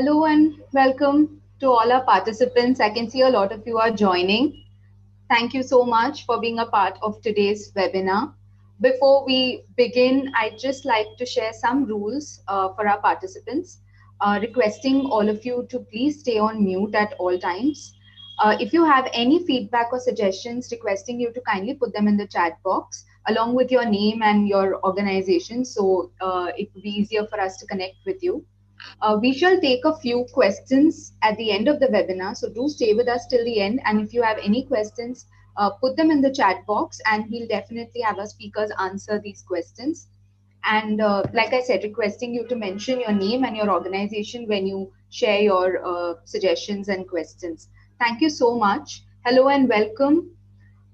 Hello and welcome to all our participants. I can see a lot of you are joining. Thank you so much for being a part of today's webinar. Before we begin, I'd just like to share some rules for our participants, requesting all of you to please stay on mute at all times. If you have any feedback or suggestions, requesting you to kindly put them in the chat box along with your name and your organization so it will be easier for us to connect with you. We shall take a few questions at the end of the webinar, so do stay with us till the end. And if you have any questions, put them in the chat box and we'll definitely have our speakers answer these questions. And like I said, requesting you to mention your name and your organization when you share your suggestions and questions. Thank you so much. Hello and welcome.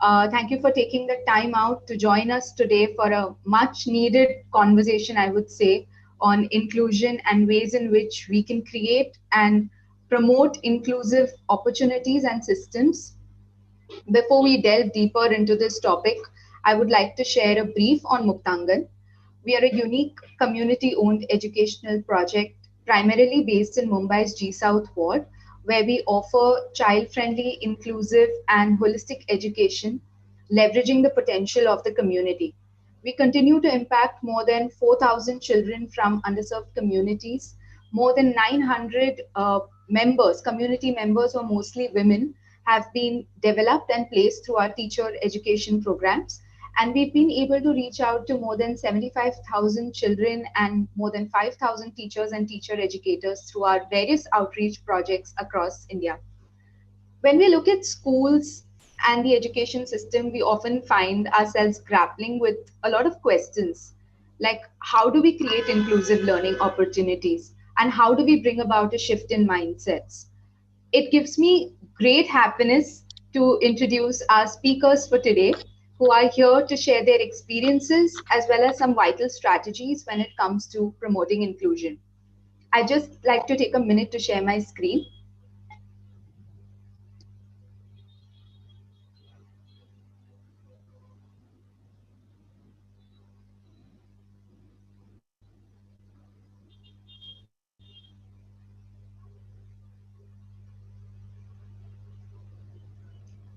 Thank you for taking the time out to join us today for a much needed conversation, I would say, on inclusion and ways in which we can create and promote inclusive opportunities and systems. Before we delve deeper into this topic, I would like to share a brief on Muktangan. We are a unique community-owned educational project primarily based in Mumbai's G South ward, where we offer child-friendly, inclusive, and holistic education, leveraging the potential of the community. We continue to impact more than 4,000 children from underserved communities. More than 900 members, community members who are mostly women, have been developed and placed through our teacher education programs. And we've been able to reach out to more than 75,000 children and more than 5,000 teachers and teacher educators through our various outreach projects across India. When we look at schools and the education system, we often find ourselves grappling with a lot of questions like how do we create inclusive learning opportunities and how do we bring about a shift in mindsets? It gives me great happiness to introduce our speakers for today, who are here to share their experiences as well as some vital strategies when it comes to promoting inclusion. I just like to take a minute to share my screen.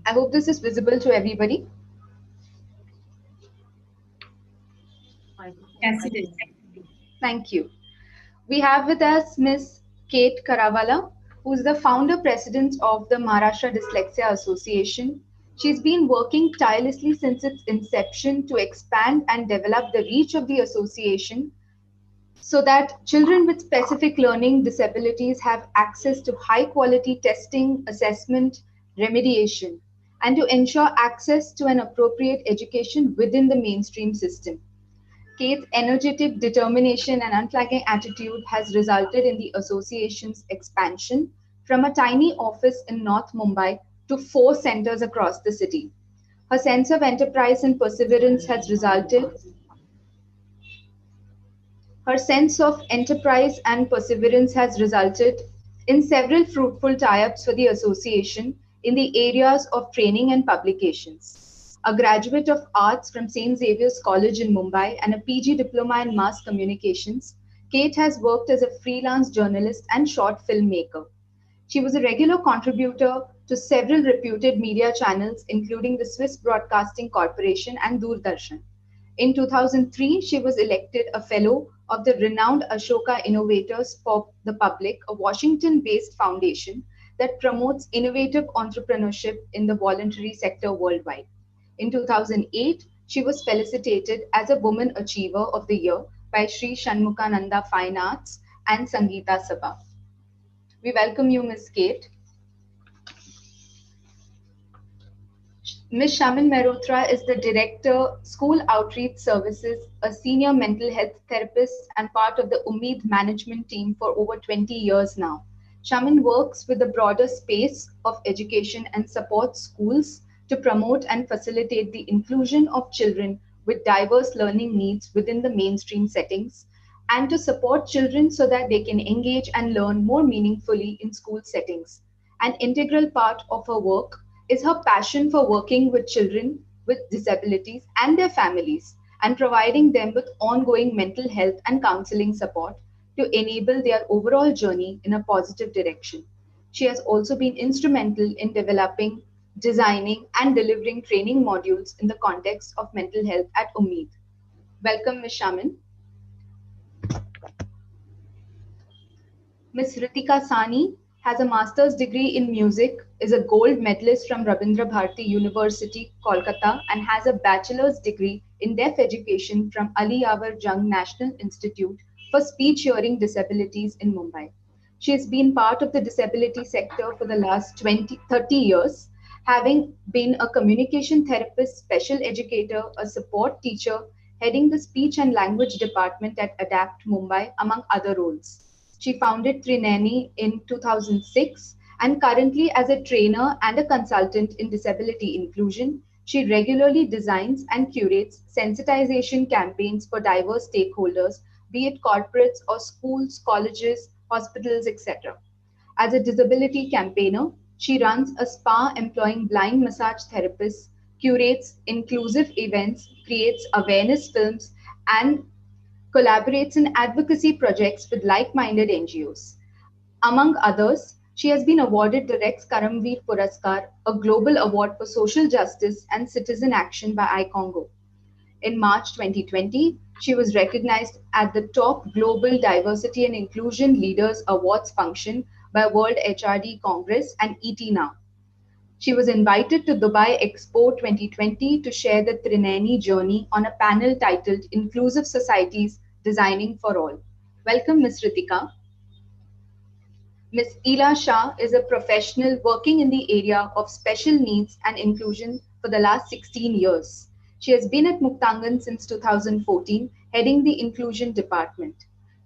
I hope this is visible to everybody. Yes, it is. Thank you. We have with us Ms.Kate Currawalla, who is the founder president of the Maharashtra Dyslexia Association. She's been working tirelessly since its inception to expand and develop the reach of the association so that children with specific learning disabilities have access to high quality testing, assessment, remediation, and to ensure access to an appropriate education within the mainstream system. Kate's energetic determination and unflagging attitude has resulted in the association's expansion from a tiny office in North Mumbai to 4 centers across the city. Her sense of enterprise and perseverance has resulted Her sense of enterprise and perseverance has resulted in several fruitful tie-ups for the association in the areas of training and publications. A graduate of arts from St. Xavier's College in Mumbai and a PG diploma in mass communications, Kate has worked as a freelance journalist and short filmmaker. She was a regular contributor to several reputed media channels, including the Swiss Broadcasting Corporation and Doordarshan. In 2003, she was elected a fellow of the renowned Ashoka Innovators for the Public, a Washington-based foundation that promotes innovative entrepreneurship in the voluntary sector worldwide. In 2008, she was felicitated as a Woman Achiever of the Year by Sri Shanmukananda Fine Arts and Sangeeta Sabha. We welcome you, Ms. Kate. Ms.Shamin Mehrotra is the Director, School Outreach Services, a senior mental health therapist and part of the Ummeed management team for over 20 years now. Shamin works with the broader space of education and supports schools to promote and facilitate the inclusion of children with diverse learning needs within the mainstream settings and to support children so that they can engage and learn more meaningfully in school settings. An integral part of her work is her passion for working with children with disabilities and their families and providing them with ongoing mental health and counseling support to enable their overall journey in a positive direction. She has also been instrumental in developing, designing, and delivering training modules in the context of mental health at Ummeed. Welcome, Ms.Shamin. Ms.Ritika has a master's degree in music, is a gold medalist from Rabindra Bharati University, Kolkata, and has a bachelor's degree in deaf education from Ali Yavar Jung National Institute for Speech Hearing Disabilities in Mumbai. She has been part of the disability sector for the last 30 years, having been a communication therapist, special educator, a support teacher, heading the speech and language department at ADAPT Mumbai, among other roles. She founded Trinayani in 2006 and currently as a trainer and a consultant in disability inclusion, she regularly designs and curates sensitization campaigns for diverse stakeholders, be it corporates or schools, colleges, hospitals, etc. As a disability campaigner, she runs a spa employing blind massage therapists, curates inclusive events, creates awareness films, and collaborates in advocacy projects with like-minded NGOs. Among others, she has been awarded the Rex Karamveer Puraskar, a global award for social justice and citizen action by iCongo. In March 2020, she was recognized at the top Global Diversity and Inclusion Leaders Awards function by World HRD Congress and ET Now. She was invited to Dubai Expo 2020 to share the Trinayani journey on a panel titled Inclusive Societies Designing for All. Welcome, Ms. Ritika. Ms.Ila Shah is a professional working in the area of special needs and inclusion for the last 16 years. She has been at Muktangan since 2014, heading the inclusion department.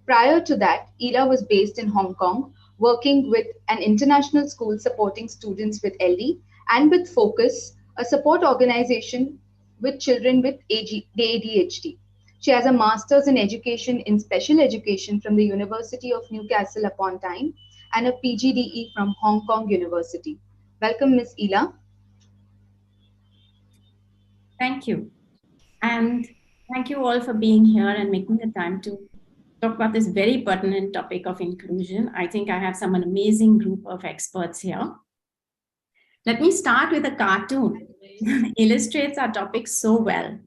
Prior to that, Ila was based in Hong Kong, working with an international school supporting students with LD and with Focus, a support organization with children with ADHD. She has a master's in education in special education from the University of Newcastle upon Tyne and a PGDE from Hong Kong University. Welcome, Ms. Ila. Thank you. And thank you all for being here and making the time to talk about this very pertinent topic of inclusion. I think I have an amazing group of experts here. Let me start with a cartoon. Illustrates our topic so well.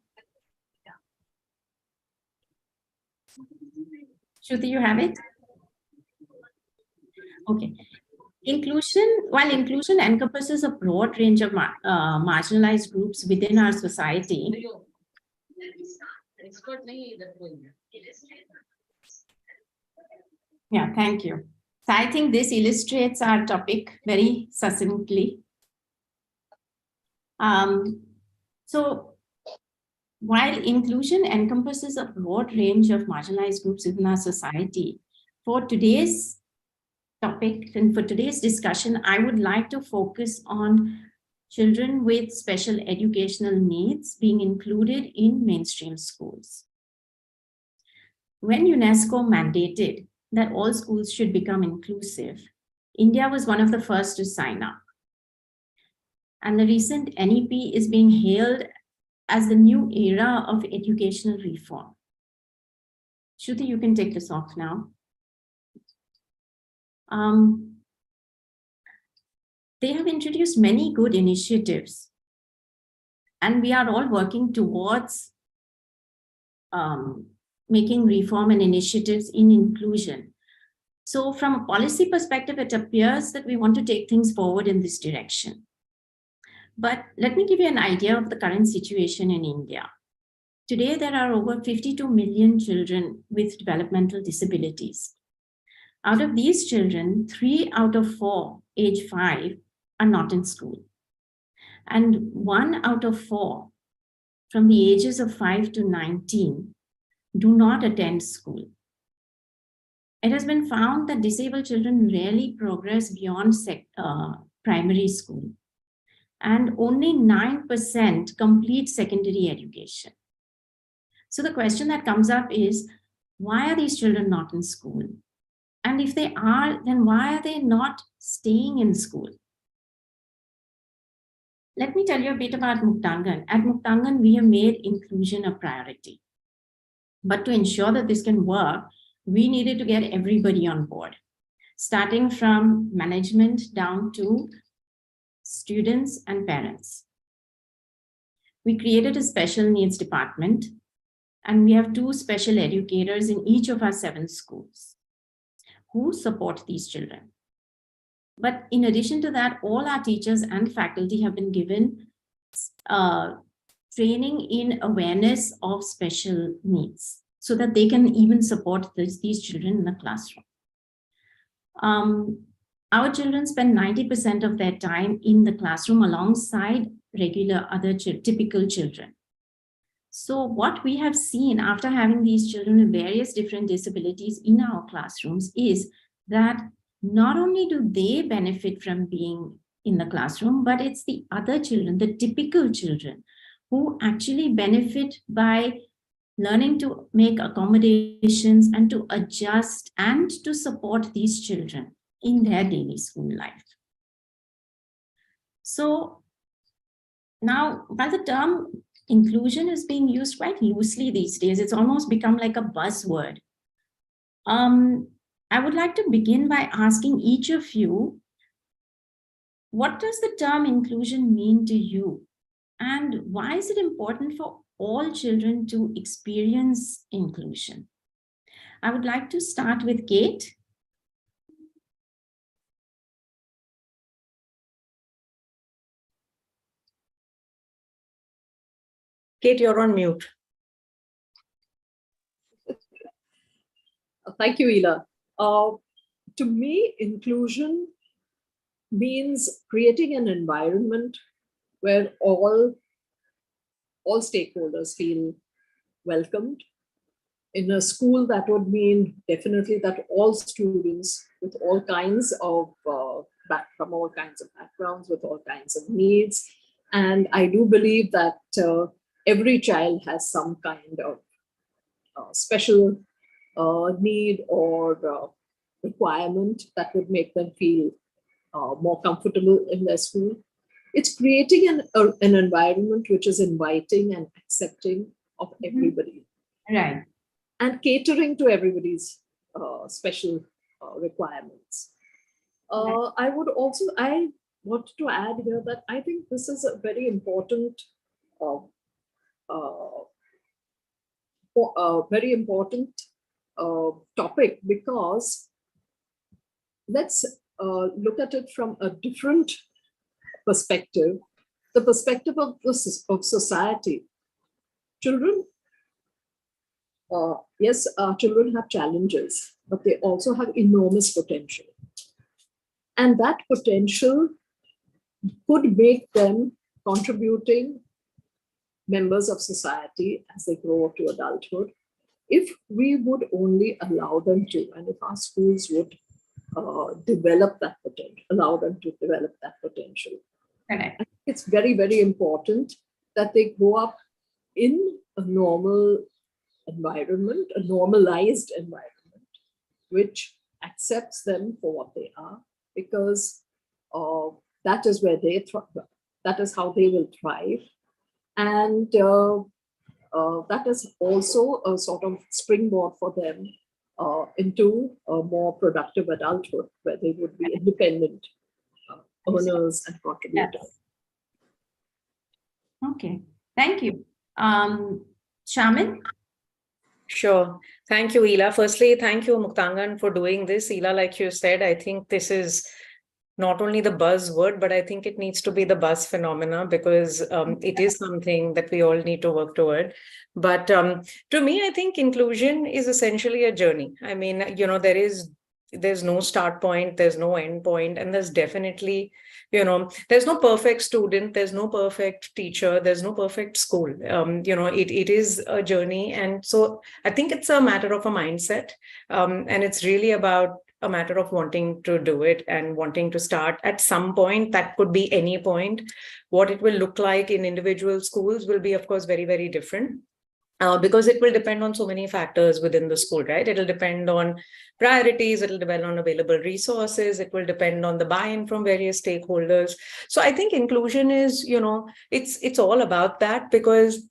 Shruti, you have it? Okay. While inclusion encompasses a broad range of marginalized groups within our society, yeah, thank you. So I think this illustrates our topic very succinctly. So while inclusion encompasses a broad range of marginalized groups within our society, for today's topic and for today's discussion, I would like to focus on children with special educational needs being included in mainstream schools. When UNESCO mandated that all schools should become inclusive, India was one of the first to sign up. And the recent NEP is being hailed as the new era of educational reform. Shruti, you can take this off now. They have introduced many good initiatives, and we are all working towards making reform and initiatives in inclusion. So from a policy perspective, it appears that we want to take things forward in this direction. But let me give you an idea of the current situation in India. Today, there are over 52 million children with developmental disabilities. Out of these children, 3 out of 4, age 5, are not in school. And 1 out of 4, from the ages of 5 to 19, do not attend school. It has been found that disabled children rarely progress beyond primary school, and only 9% complete secondary education. So the question that comes up is, why are these children not in school? And if they are, then why are they not staying in school? Let me tell you a bit about Muktangan. At Muktangan, we have made inclusion a priority. But to ensure that this can work, we needed to get everybody on board, starting from management down to students and parents. We created a special needs department, and we have 2 special educators in each of our 7 schools who support these children. But in addition to that, all our teachers and faculty have been given training in awareness of special needs so that they can even support these children in the classroom. Our children spend 90% of their time in the classroom alongside regular other typical children. So what we have seen after having these children with various different disabilities in our classrooms is that not only do they benefit from being in the classroom, but it's the other children, the typical children, who actually benefit by learning to make accommodations and to adjust and to support these children in their daily school life. So now, while the term inclusion is being used quite loosely these days, it's almost become like a buzzword. I would like to begin by asking each of you, what does the term inclusion mean to you? And why is it important for all children to experience inclusion? I would like to start with Kate. Kate, you're on mute. Thank you, Ila. To me, inclusion means creating an environment where all stakeholders feel welcomed. In a school, that would mean definitely that all students with all kinds of from all kinds of backgrounds, with all kinds of needs. And I do believe that every child has some kind of special need or requirement that would make them feel more comfortable in their school. It's creating an environment which is inviting and accepting of everybody. Right. And catering to everybody's special requirements. I want to add here that I think this is a very important topic, because let's look at it from a different perspective, the perspective of society. Children, yes, children have challenges, but they also have enormous potential. And that potential could make them contributing members of society as they grow up to adulthood, if we would only allow them to, and if our schools would develop that potential, allow them to develop that potential. Correct. It's very, very important that they grow up in a normal environment, a normalized environment, which accepts them for what they are, because that is where they thrive. That is how they will thrive. And that is also a sort of springboard for them into a more productive adulthood, where they would be independent owners and contributors. Yes. Okay, thank you. Shamin? Sure. Thank you, Ila. Firstly, thank you, Muktangan, for doing this. Ila, like you said, I think this is not only the buzzword, but I think it needs to be the buzz phenomena, because it is something that we all need to work toward. But to me, I think inclusion is essentially a journey. I mean, there's no start point, there's no end point, and there's definitely, there's no perfect student, there's no perfect teacher, there's no perfect school. It is a journey. And so I think it's a matter of a mindset, and it's really about a matter of wanting to do it and wanting to start at some point. That could be any point. What it will look like in individual schools will be, of course, very, very different. Because it will depend on so many factors within the school, right? It'll depend on priorities, it'll depend on available resources, it will depend on the buy-in from various stakeholders. So I think inclusion is, it's all about that, because,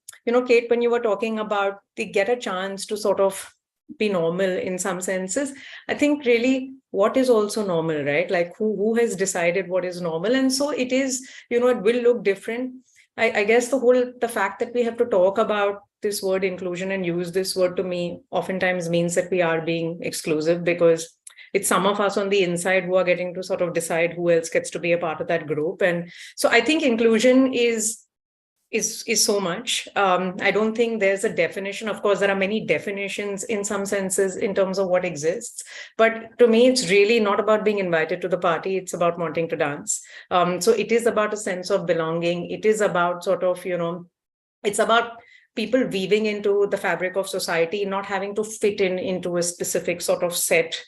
Kate, when you were talking about they get a chance to sort of be normal in some senses. I think really what is also normal, right? Like who has decided what is normal? And so it is, it will look different. I guess the fact that we have to talk about this word inclusion and use this word, to me oftentimes means that we are being exclusive, because it's some of us on the inside who are getting to sort of decide who else gets to be a part of that group. And so I think inclusion is so much. I don't think there's a definition. Of course, there are many definitions in some senses in terms of what exists. But to me, it's really not about being invited to the party. It's about wanting to dance. So it is about a sense of belonging. It is about sort of, it's about people weaving into the fabric of society, not having to fit into a specific sort of set,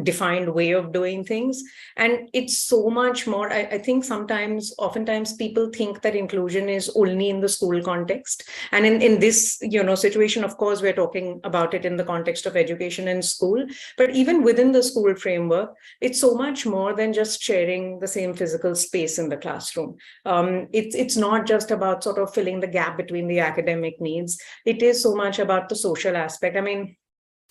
defined way of doing things. And it's so much more. I think oftentimes people think that inclusion is only in the school context. And in this, situation, of course, we're talking about it in the context of education and school. But even within the school framework, it's so much more than just sharing the same physical space in the classroom. It's not just about sort of filling the gap between the academic needs. It is so much about the social aspect. I mean,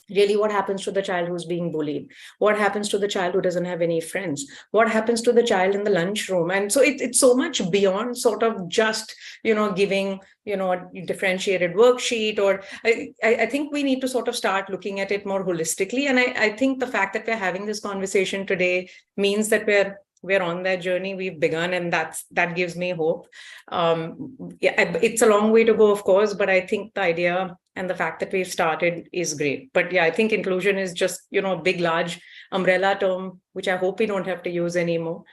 really, what happens to the child who's being bullied? What happens to the child who doesn't have any friends? What happens to the child in the lunchroom? And so it's so much beyond sort of just, giving, a differentiated worksheet. Or I think we need to sort of start looking at it more holistically. And I think the fact that we're having this conversation today means that we're on that journey. We've begun, and that gives me hope. It's a long way to go, of course, but I think the idea and the fact that we've started is great. But yeah, I think inclusion is just, a big, large umbrella term, which I hope we don't have to use anymore.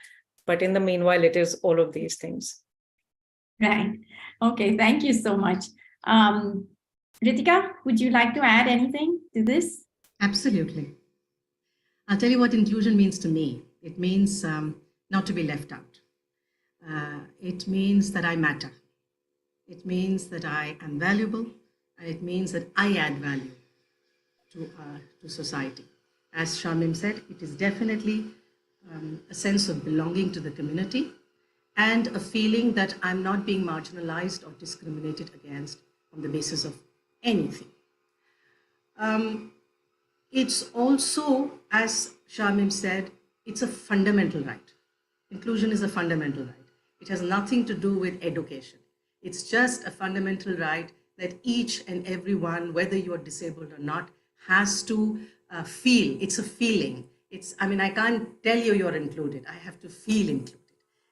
But in the meanwhile, it is all of these things. Right. Okay. Thank you so much. Ritika, would you like to add anything to this? Absolutely. I'll tell you what inclusion means to me. It means not to be left out. It means that I matter. It means that I am valuable. And it means that I add value to society. As Shamin said, it is definitely a sense of belonging to the community and a feeling that I'm not being marginalized or discriminated against on the basis of anything. It's also, as Shamin said, it's a fundamental right. Inclusion is a fundamental right. It has nothing to do with education. It's just a fundamental right that each and every one, whether you are disabled or not, has to feel. It's a feeling. I can't tell you you're included. I have to feel included.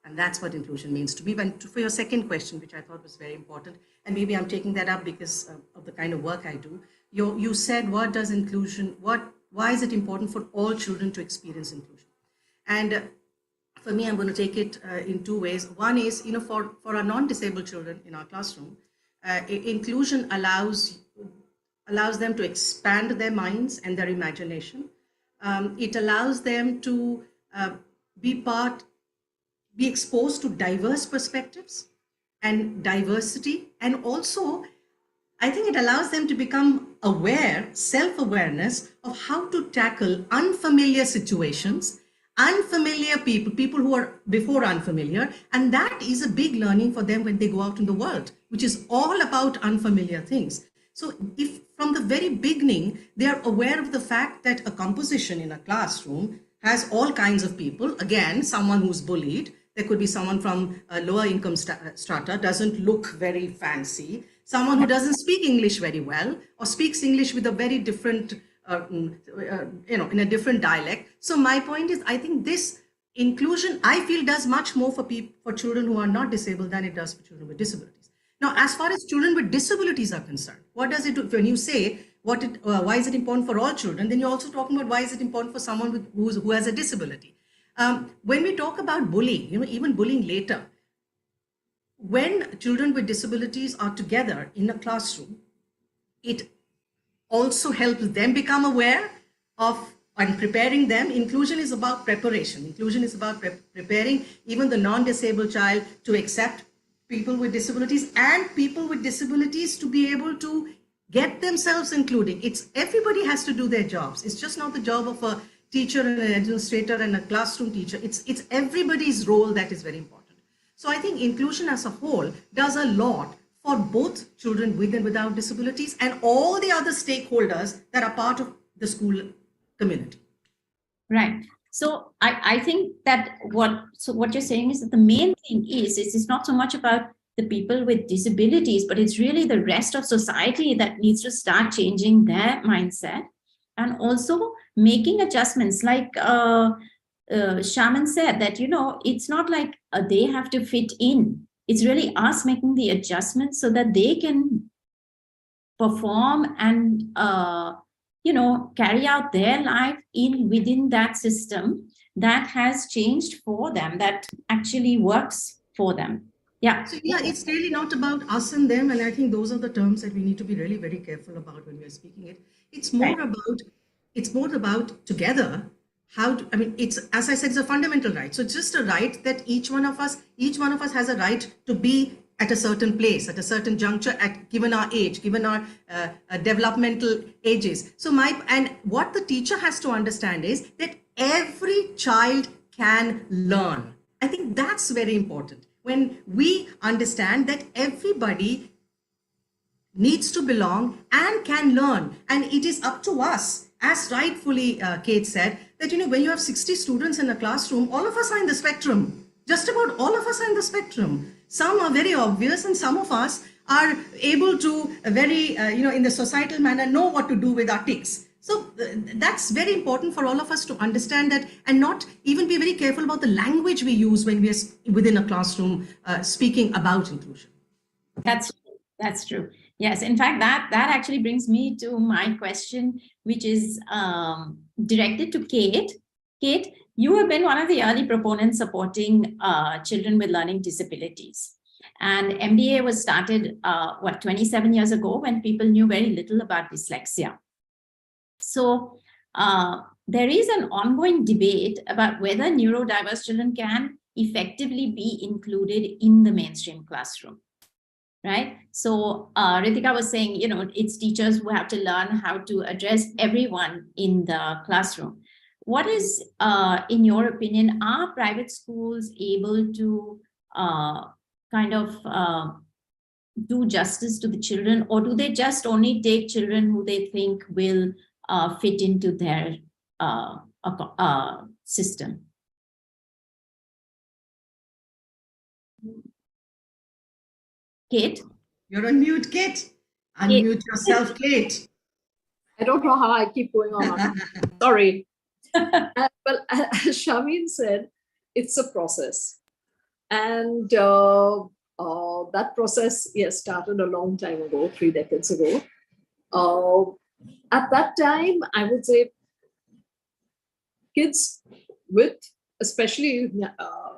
And that's what inclusion means to me. And for your second question, which I thought was very important, and maybe I'm taking that up because of the kind of work I do, you said, why is it important for all children to experience inclusion? And for me, I'm going to take it in two ways. One is, for our non-disabled children in our classroom, inclusion allows them to expand their minds and their imagination. It allows them to be exposed to diverse perspectives and diversity. And also, I think it allows them to become aware, self-awareness of how to tackle unfamiliar situations, unfamiliar people who are before unfamiliar. And that is a big learning for them when they go out in the world, which is all about unfamiliar things. So if from the very beginning, they are aware of the fact that a composition in a classroom has all kinds of people, again, someone who's bullied, there could be someone from a lower income strata, doesn't look very fancy, someone who doesn't speak English very well, or speaks English with a very different in a different dialect. So my point is, I think this inclusion, I feel, does much more for children who are not disabled than it does for children with disabilities. Now, as far as children with disabilities are concerned, what does it do? When you say why is it important for all children, then you're also talking about why is it important for someone who has a disability. When we talk about bullying, even bullying later, when children with disabilities are together in a classroom, it also helps them become aware of and preparing them. Inclusion is about preparation. Inclusion is about preparing even the non-disabled child to accept people with disabilities, and people with disabilities to be able to get themselves including. Everybody has to do their jobs. It's just not the job of a teacher and an administrator and a classroom teacher. It's everybody's role that is very important. So I think inclusion as a whole does a lot for both children with and without disabilities and all the other stakeholders that are part of the school community. Right. So I think that what you're saying is that the main thing is it's not so much about the people with disabilities, but it's really the rest of society that needs to start changing their mindset and also making adjustments. Like Shaman said, that, you know, it's not like they have to fit in. It's really us making the adjustments so that they can perform and you know, carry out their life within that system that has changed for them, that actually works for them. Yeah. So yeah, it's really not about us and them, and I think those are the terms that we need to be really very careful about when we are speaking it. It's more about together. How to, I mean, it's, as I said, it's a fundamental right. So just a right that each one of us has a right to be at a certain place, at a certain juncture, given our age, given our developmental ages. So and what the teacher has to understand is that every child can learn. I think that's very important. When we understand that everybody needs to belong and can learn, and it is up to us, as rightfully Kate said, that, you know, when you have 60 students in a classroom, all of us are in the spectrum. Just about all of us are in the spectrum. Some are very obvious, and some of us are able to very, you know, in the societal manner, know what to do with our tics. So that's very important for all of us to understand that, and not even be very careful about the language we use when we are within a classroom speaking about inclusion. That's true. Yes, in fact, that actually brings me to my question, which is directed to Kate. Kate, you have been one of the early proponents supporting children with learning disabilities. And MDA was started, 27 years ago, when people knew very little about dyslexia. So there is an ongoing debate about whether neurodiverse children can effectively be included in the mainstream classroom. Right. So Ritika was saying, you know, it's teachers who have to learn how to address everyone in the classroom. What is, in your opinion, are private schools able to kind of do justice to the children, or do they just only take children who they think will fit into their system? Kate? You're on mute, Kate. Unmute yourself, Kate. I don't know how I keep going on. Sorry. Well, as Shamin said, it's a process. And that process, yes, started a long time ago, 3 decades ago. At that time, I would say kids with especially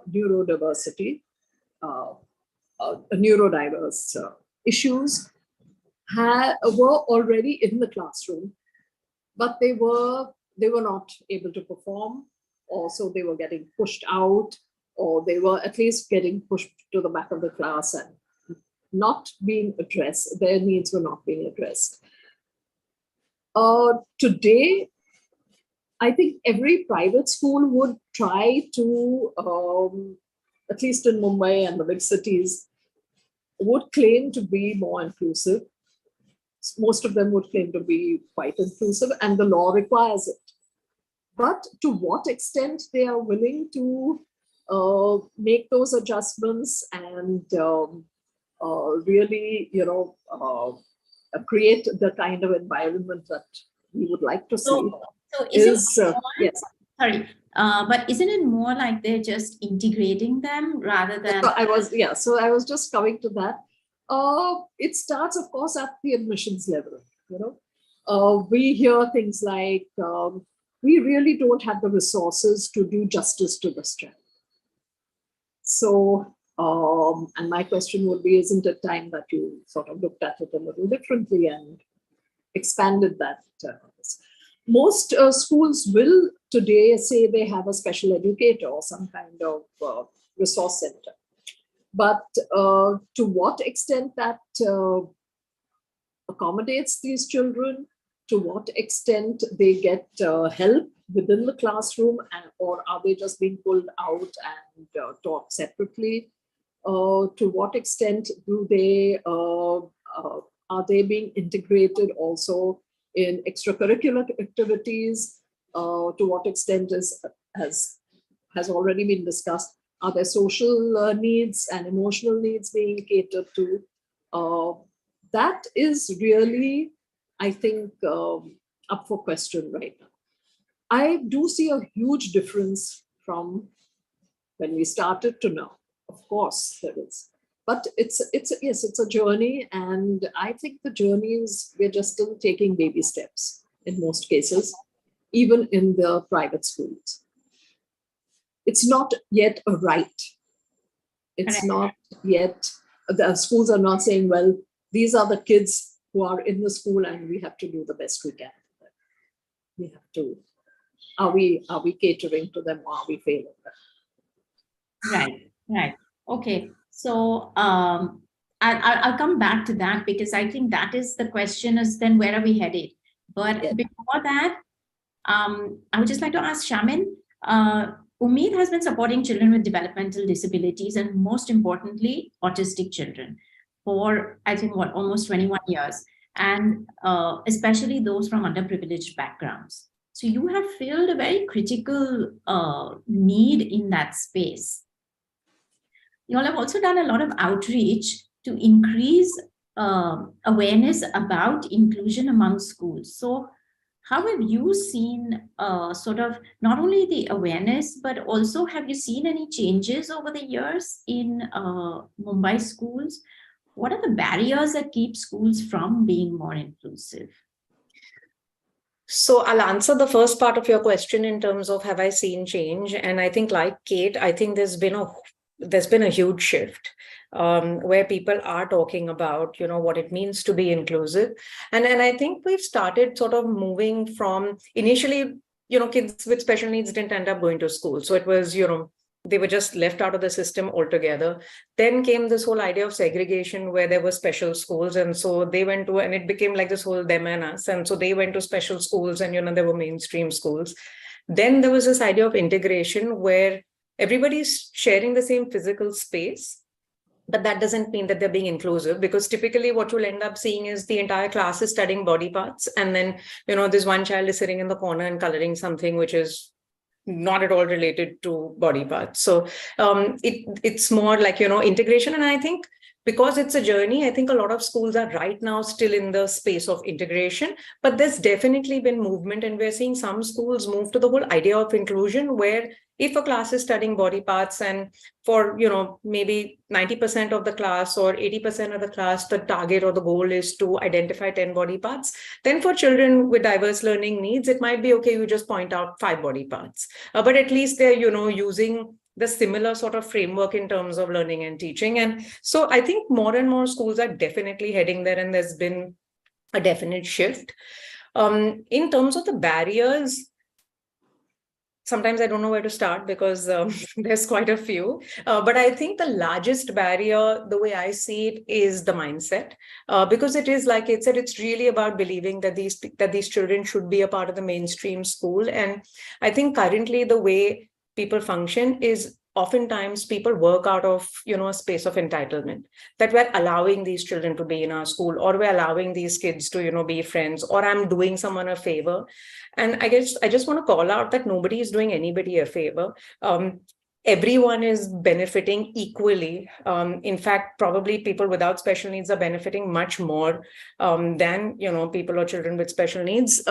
neurodiversity, neurodiverse issues were already in the classroom, but they were not able to perform, or so they were getting pushed out, or they were at least getting pushed to the back of the class and not being addressed. Their needs were not being addressed. Today, I think every private school would try to, at least in Mumbai and the big cities, would claim to be more inclusive. Most of them would claim to be quite inclusive, and the law requires it. But to what extent they are willing to make those adjustments and really, you know, create the kind of environment that we would like to see. So yes. Sorry, but isn't it more like they're just integrating them rather than? So I was just coming to that. It starts, of course, at the admissions level. You know, we hear things like, we really don't have the resources to do justice to this child. So, and my question would be, isn't it time that you sort of looked at it a little differently and expanded that? Most schools will today say they have a special educator or some kind of resource center. But to what extent that accommodates these children, to what extent they get help within the classroom, or are they just being pulled out and taught separately? To what extent do they are they being integrated also in extracurricular activities? To what extent has already been discussed? Are there social needs and emotional needs being catered to? That is really, I think, up for question right now. I do see a huge difference from when we started to now. Of course, there is. But yes, it's a journey, and I think the journey is we're just still taking baby steps in most cases, even in the private schools. It's not yet a right. It's not yet, the schools are not saying, well, these are the kids who are in the school and we have to do the best we can for them. We have to, are we catering to them or are we failing them? Right. Okay. So I'll come back to that, because I think that is the question, is then where are we headed? But before that, I would just like to ask Shamin, Ummeed has been supporting children with developmental disabilities and, most importantly, autistic children for, I think, almost 21 years, and especially those from underprivileged backgrounds. So you have filled a very critical need in that space. You all have also done a lot of outreach to increase awareness about inclusion among schools. So how have you seen sort of not only the awareness, but also have you seen any changes over the years in Mumbai schools? What are the barriers that keep schools from being more inclusive? So I'll answer the first part of your question in terms of have I seen change? And I think, like Kate, I think there's been a huge shift where people are talking about, what it means to be inclusive. And I think we've started sort of moving from initially, kids with special needs didn't end up going to school. So it was, they were just left out of the system altogether. Then came this whole idea of segregation where there were special schools. And so they went to, and it became like this whole them and us. And so they went to special schools and, there were mainstream schools. Then there was this idea of integration where everybody's sharing the same physical space, but that doesn't mean that they're being inclusive, because typically what you'll end up seeing is the entire class is studying body parts. And then, this one child is sitting in the corner and coloring something which is not at all related to body parts. So it's more like, integration. And I think because it's a journey, I think a lot of schools are right now still in the space of integration, but there's definitely been movement, and we're seeing some schools move to the whole idea of inclusion, where if a class is studying body parts and for, maybe 90% of the class or 80% of the class, the target or the goal is to identify 10 body parts, then for children with diverse learning needs, it might be okay, you just point out 5 body parts. But at least they're, using the similar sort of framework in terms of learning and teaching. And so I think more and more schools are definitely heading there, and there's been a definite shift. In terms of the barriers, sometimes I don't know where to start because there's quite a few. But I think the largest barrier, the way I see it, is the mindset. Because it is, like it said, it's really about believing that these children should be a part of the mainstream school. And I think currently the way people function is oftentimes people work out of, a space of entitlement, that we're allowing these children to be in our school, or we're allowing these kids to, be friends, or I'm doing someone a favor. And I guess I just want to call out that nobody is doing anybody a favor. Everyone is benefiting equally. In fact, probably people without special needs are benefiting much more than, people or children with special needs.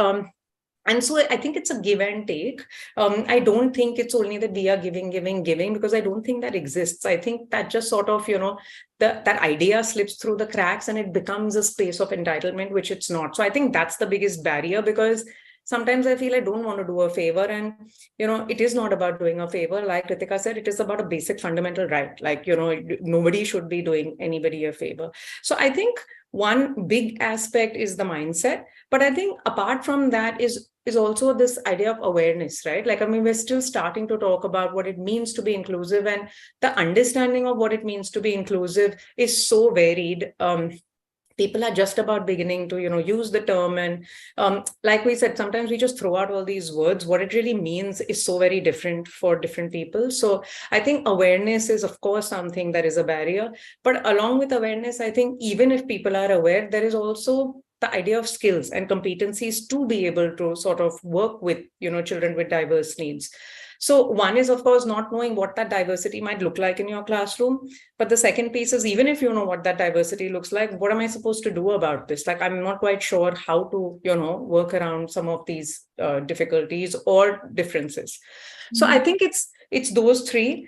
And so I think it's a give and take. I don't think it's only that we are giving, because I don't think that exists. I think that just sort of, that idea slips through the cracks and it becomes a space of entitlement, which it's not. So I think that's the biggest barrier, because sometimes I feel I don't want to do a favor. And, it is not about doing a favor. Like Ritika said, it is about a basic fundamental right. Like, nobody should be doing anybody a favor. So I think one big aspect is the mindset. But I think apart from that is also this idea of awareness, right? Like, we're still starting to talk about what it means to be inclusive, and the understanding of what it means to be inclusive is so varied. people are just about beginning to, use the term. And like we said, sometimes we just throw out all these words. What it really means is so very different for different people. So I think awareness is, of course, something that is a barrier. But along with awareness, I think even if people are aware, there is also the idea of skills and competencies to be able to sort of work with, children with diverse needs. So one is, of course, not knowing what that diversity might look like in your classroom. But the second piece is, even if you know what that diversity looks like, what am I supposed to do about this? Like, I'm not quite sure how to, work around some of these difficulties or differences. So I think it's those three.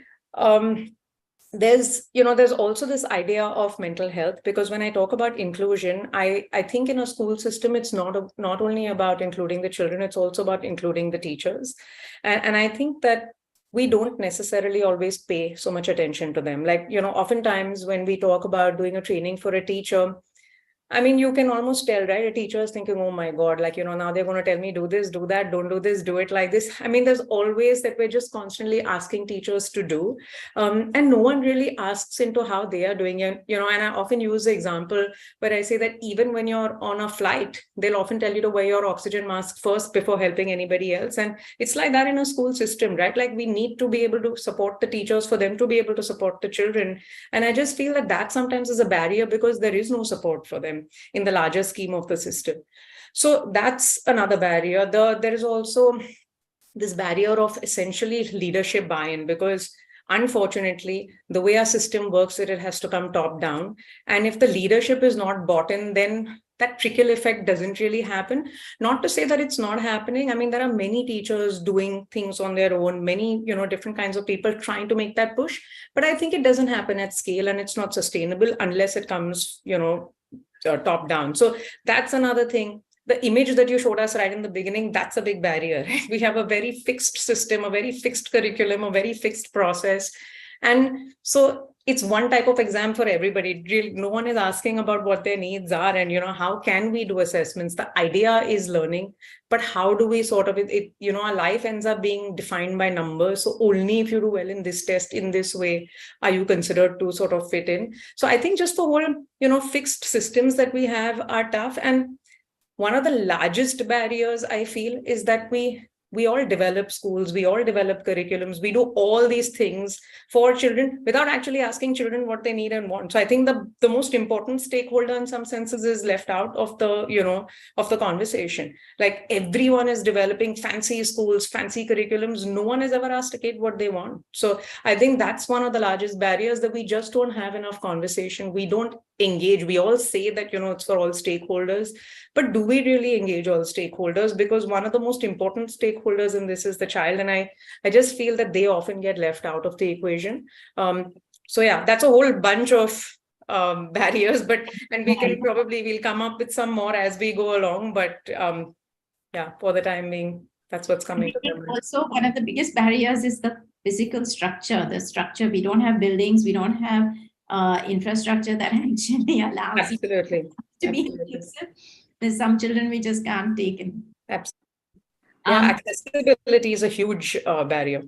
There's also this idea of mental health, because when I talk about inclusion, I think in a school system, it's not only about including the children, it's also about including the teachers. And I think that we don't necessarily always pay so much attention to them. Like, oftentimes when we talk about doing a training for a teacher, I mean, you can almost tell, right? A teacher is thinking, oh my God, like, now they're going to tell me, do this, do that, don't do this, do it like this. I mean, there's always that we're just constantly asking teachers to do. And no one really asks into how they are doing it, and I often use the example where I say that even when you're on a flight, they'll often tell you to wear your oxygen mask first before helping anybody else. And it's like that in a school system, right? Like, we need to be able to support the teachers for them to be able to support the children. And I just feel that sometimes is a barrier because there is no support for them in the larger scheme of the system. So that's another barrier. There is also this barrier of essentially leadership buy-in, because unfortunately, the way our system works, it has to come top down. And if the leadership is not bought in, then that trickle effect doesn't really happen. Not to say that it's not happening. I mean, there are many teachers doing things on their own, many, different kinds of people trying to make that push. But I think it doesn't happen at scale, and it's not sustainable unless it comes, top down. So that's another thing. The image that you showed us right in the beginning, that's a big barrier. We have a very fixed system, a very fixed curriculum, a very fixed process. And so it's one type of exam for everybody. Really, no one is asking about what their needs are and, how can we do assessments? The idea is learning, but how do we sort of, our life ends up being defined by numbers. So only if you do well in this test in this way, are you considered to sort of fit in? So I think just the whole, fixed systems that we have are tough. And one of the largest barriers I feel is that we all develop schools, we all develop curriculums, we do all these things for children without actually asking children what they need and want. So I think the most important stakeholder in some senses is left out of the, of the conversation. Like, everyone is developing fancy schools, fancy curriculums. No one has ever asked a kid what they want. So I think that's one of the largest barriers, that we just don't have enough conversation. We don't engage. We all say that, it's for all stakeholders, but do we really engage all stakeholders? Because one of the most important stakeholders in this is the child. And I just feel that they often get left out of the equation. So yeah, that's a whole bunch of barriers, and we'll come up with some more as we go along. But yeah, for the time being, that's what's coming to mind. Also, one of the biggest barriers is the physical structure. The structure, we don't have buildings, we don't have infrastructure that actually allows Absolutely. to be inclusive. There's some children we just can't take in. Absolutely. Yeah, accessibility is a huge barrier.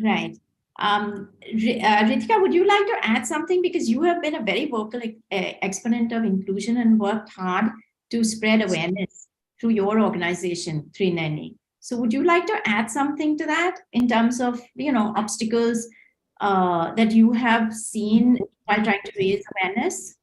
Right. Ritika, would you like to add something? Because you have been a very vocal exponent of inclusion and worked hard to spread awareness through your organization, Trinayani. So would you like to add something to that in terms of, obstacles that you have seen while trying to raise awareness?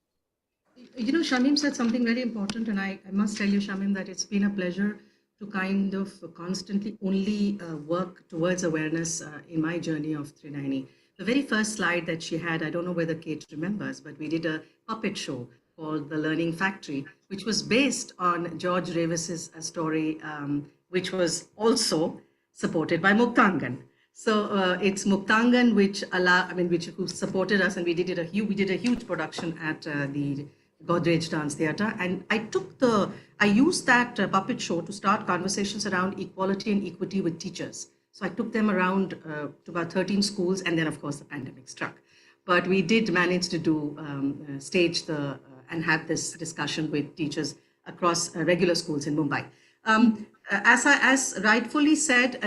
Shamin said something very important, and I must tell you, Shamin, that it's been a pleasure to kind of constantly only work towards awareness in my journey of Trinayani. The very first slide that she had, I don't know whether Kate remembers, but we did a puppet show called The Learning Factory, which was based on George Revis's story, which was also supported by Muktangan. So it's Muktangan who supported us, and we did a huge production at the Godrej Dance Theatre, and I used that puppet show to start conversations around equality and equity with teachers. So I took them around to about 13 schools, and then of course the pandemic struck. But we did manage to do and have this discussion with teachers across regular schools in Mumbai. As rightfully said,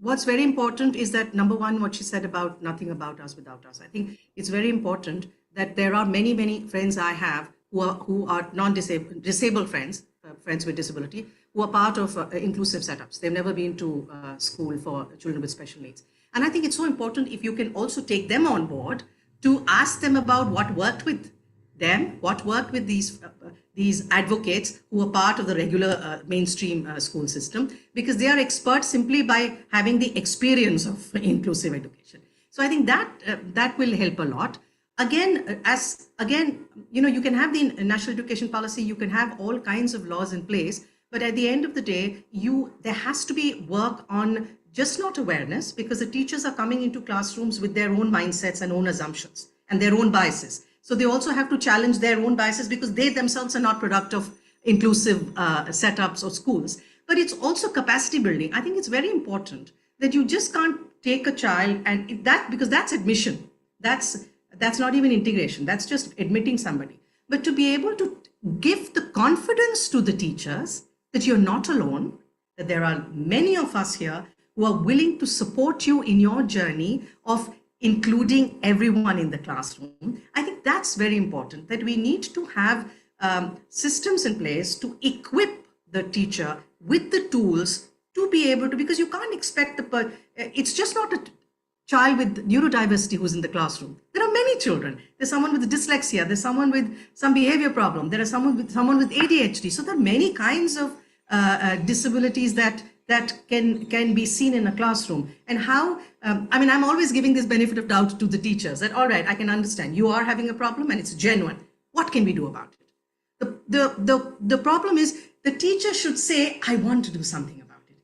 what's very important is that, number one, what she said about nothing about us without us. I think it's very important that there are many, many friends I have who are non-disabled, disabled friends, friends with disability, who are part of inclusive setups. They've never been to school for children with special needs. And I think it's so important if you can also take them on board to ask them about what worked with them, what worked with these advocates who are part of the regular mainstream school system, because they are experts simply by having the experience of inclusive education. So I think that will help a lot. Again, you can have the national education policy, you can have all kinds of laws in place, but at the end of the day, there has to be work on just not awareness, because the teachers are coming into classrooms with their own mindsets and own assumptions and their own biases. So they also have to challenge their own biases, because they themselves are not product of inclusive setups or schools. But it's also capacity building. I think it's very important that you just can't take a child and because that's admission. That's not even integration. That's just admitting somebody. But to be able to give the confidence to the teachers that you're not alone, that there are many of us here who are willing to support you in your journey of including everyone in the classroom. I think that's very important, that we need to have systems in place to equip the teacher with the tools to be able to, because you can't expect it's just not a child with neurodiversity who's in the classroom. There are many children. There's someone with dyslexia, there's someone with some behavior problem, there is someone with ADHD. So there are many kinds of disabilities that can be seen in a classroom. And how, I'm always giving this benefit of doubt to the teachers that, all right, I can understand you are having a problem and it's genuine. What can we do about it? The problem is the teacher should say, I want to do something about it.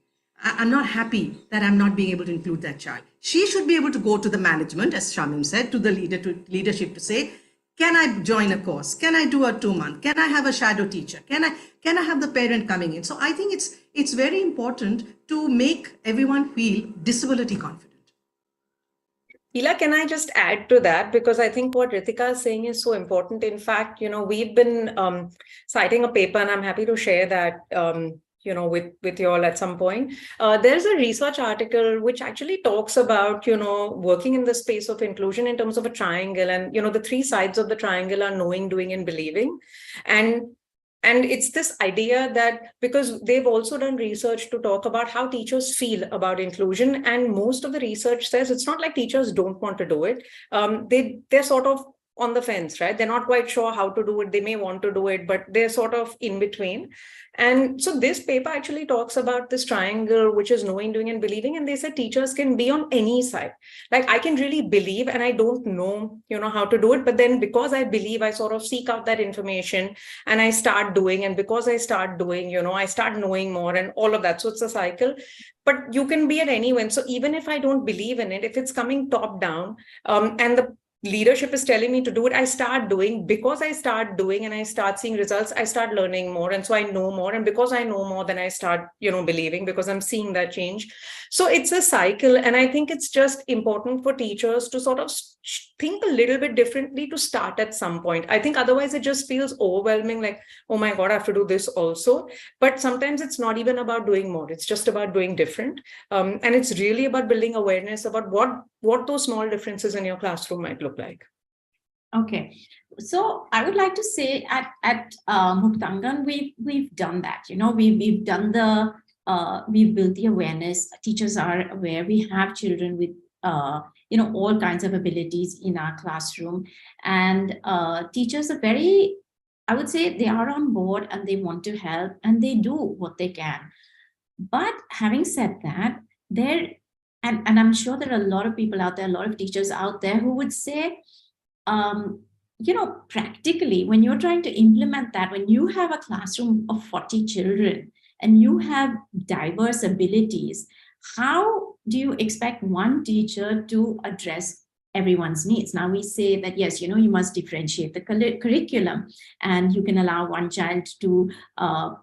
I'm not happy that I'm not being able to include that child. She should be able to go to the management, as Shamin said, to the leadership to say, can I join a course? Can I do a 2-month? Can I have a shadow teacher? Can I have the parent coming in? So I think it's very important to make everyone feel disability confident. Ila, can I just add to that? Because I think what Ritika is saying is so important. In fact, we've been citing a paper, and I'm happy to share that with you all at some point. There's a research article which actually talks about, working in the space of inclusion in terms of a triangle. And, the 3 sides of the triangle are knowing, doing, and believing. And it's this idea that, because they've also done research to talk about how teachers feel about inclusion. And most of the research says it's not like teachers don't want to do it. They're sort of on the fence, right? They're not quite sure how to do it. They may want to do it, but they're sort of in between. And so this paper actually talks about this triangle, which is knowing, doing, and believing. And they said teachers can be on any side. Like, I can really believe, and I don't know, how to do it. But then because I believe, I sort of seek out that information and I start doing. And because I start doing, I start knowing more and all of that. So it's a cycle. But you can be at any end. So even if I don't believe in it, if it's coming top down, and the leadership is telling me to do it, I start doing. Because I start doing and I start seeing results, I start learning more. And so I know more. And because I know more, then I start, believing, because I'm seeing that change. So it's a cycle. And I think it's just important for teachers to sort of think a little bit differently to start at some point. I think otherwise it just feels overwhelming, like, oh my God, I have to do this also. But sometimes it's not even about doing more. It's just about doing different. And it's really about building awareness about what those small differences in your classroom might look like. Okay, so I would like to say at Muktangan, we've done that. We've done we've built the awareness. Teachers are aware. We have children with all kinds of abilities in our classroom, and teachers are I would say they are on board and they want to help and they do what they can. But having said that, and I'm sure there are a lot of people out there, a lot of teachers out there who would say, practically, when you're trying to implement that, when you have a classroom of 40 children and you have diverse abilities, how do you expect one teacher to address everyone's needs? Now we say that, yes, you must differentiate the curriculum, and you can allow one child to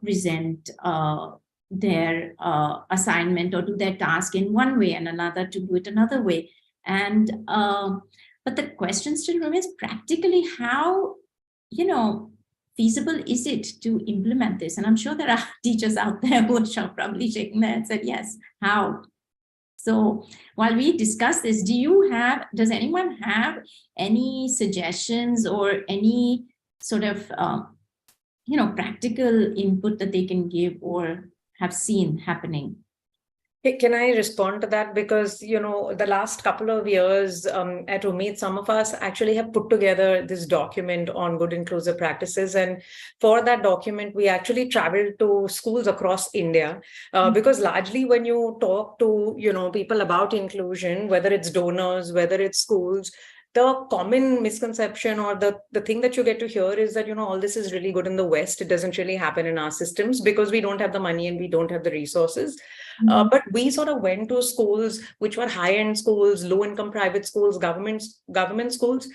present their assignment or do their task in one way and another to do it another way. And but the question still remains, practically, how feasible is it to implement this? And I'm sure there are teachers out there who are probably shaking their heads and said, yes, how? So while we discuss this, does anyone have any suggestions or any sort of, practical input that they can give or have seen happening? Hey, can I respond to that? Because, the last couple of years at Ummeed, some of us actually have put together this document on good inclusive practices. And for that document, we actually traveled to schools across India, because largely when you talk to, people about inclusion, whether it's donors, whether it's schools, the common misconception or the thing that you get to hear is that, all this is really good in the West. It doesn't really happen in our systems because we don't have the money and we don't have the resources. But we sort of went to schools which were high-end schools, low-income private schools, government schools,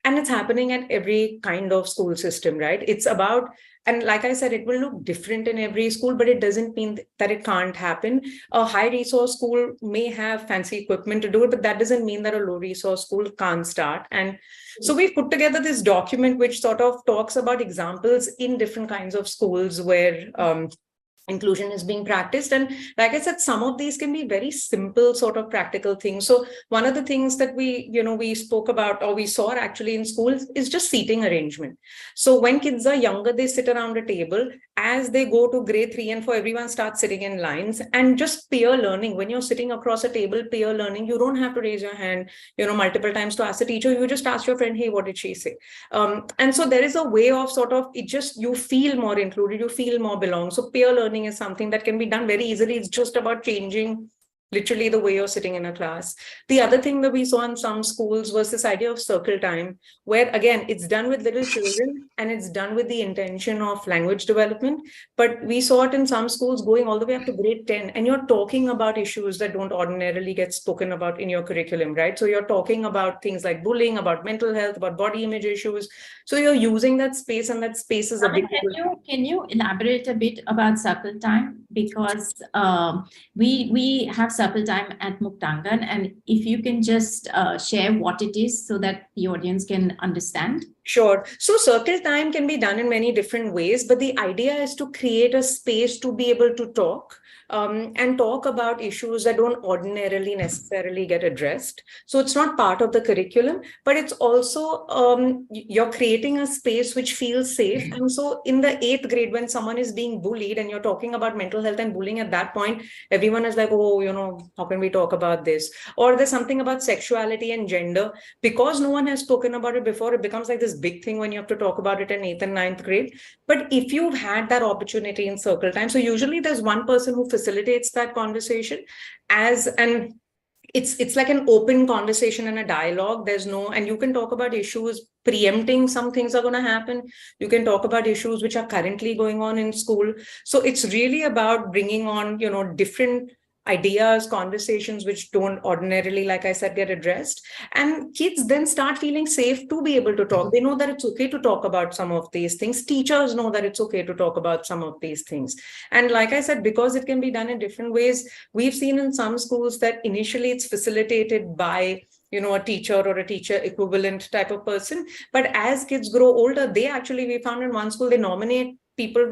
and it's happening at every kind of school system, right? It's about, and like I said, it will look different in every school, but it doesn't mean that it can't happen. A high-resource school may have fancy equipment to do it, but that doesn't mean that a low-resource school can't start. And so we've put together this document which sort of talks about examples in different kinds of schools where inclusion is being practiced. And like I said, some of these can be very simple sort of practical things. So one of the things that we spoke about, or we saw actually in schools, is just seating arrangement. So when kids are younger, they sit around a table. As they go to grade 3 and 4, everyone starts sitting in lines, and just peer learning. When you're sitting across a table, peer learning, you don't have to raise your hand, multiple times to ask the teacher. You just ask your friend, hey, what did she say? And so there is a way of sort of, you feel more included, you feel more belong. So peer learning is something that can be done very easily. It's just about changing literally the way you're sitting in a class. The other thing that we saw in some schools was this idea of circle time, where again, it's done with little children and it's done with the intention of language development. But we saw it in some schools going all the way up to grade 10, and you're talking about issues that don't ordinarily get spoken about in your curriculum, right? So you're talking about things like bullying, about mental health, about body image issues. So you're using that space, and that space is a big. Can you elaborate a bit about circle time? Because we have circle time at Muktangan, and if you can just share what it is so that the audience can understand. Sure. So circle time can be done in many different ways, but the idea is to create a space to be able to talk and talk about issues that don't ordinarily necessarily get addressed. So it's not part of the curriculum, but it's also, you're creating a space which feels safe. And so in the 8th grade, when someone is being bullied and you're talking about mental health and bullying at that point, everyone is like, oh, how can we talk about this? Or there's something about sexuality and gender. Because no one has spoken about it before, it becomes like this big thing when you have to talk about it in 8th and 9th grade. But if you've had that opportunity in circle time, so usually there's one person who facilitates that conversation it's like an open conversation and a dialogue. And you can talk about issues preempting some things are going to happen. You can talk about issues which are currently going on in school. So it's really about bringing on, different ideas, conversations which don't ordinarily, like I said, get addressed. And kids then start feeling safe to be able to talk. They know that it's okay to talk about some of these things. Teachers know that it's okay to talk about some of these things. And like I said, because it can be done in different ways, we've seen in some schools that initially it's facilitated by a teacher or a teacher equivalent type of person. But as kids grow older, we found in one school, they nominate people,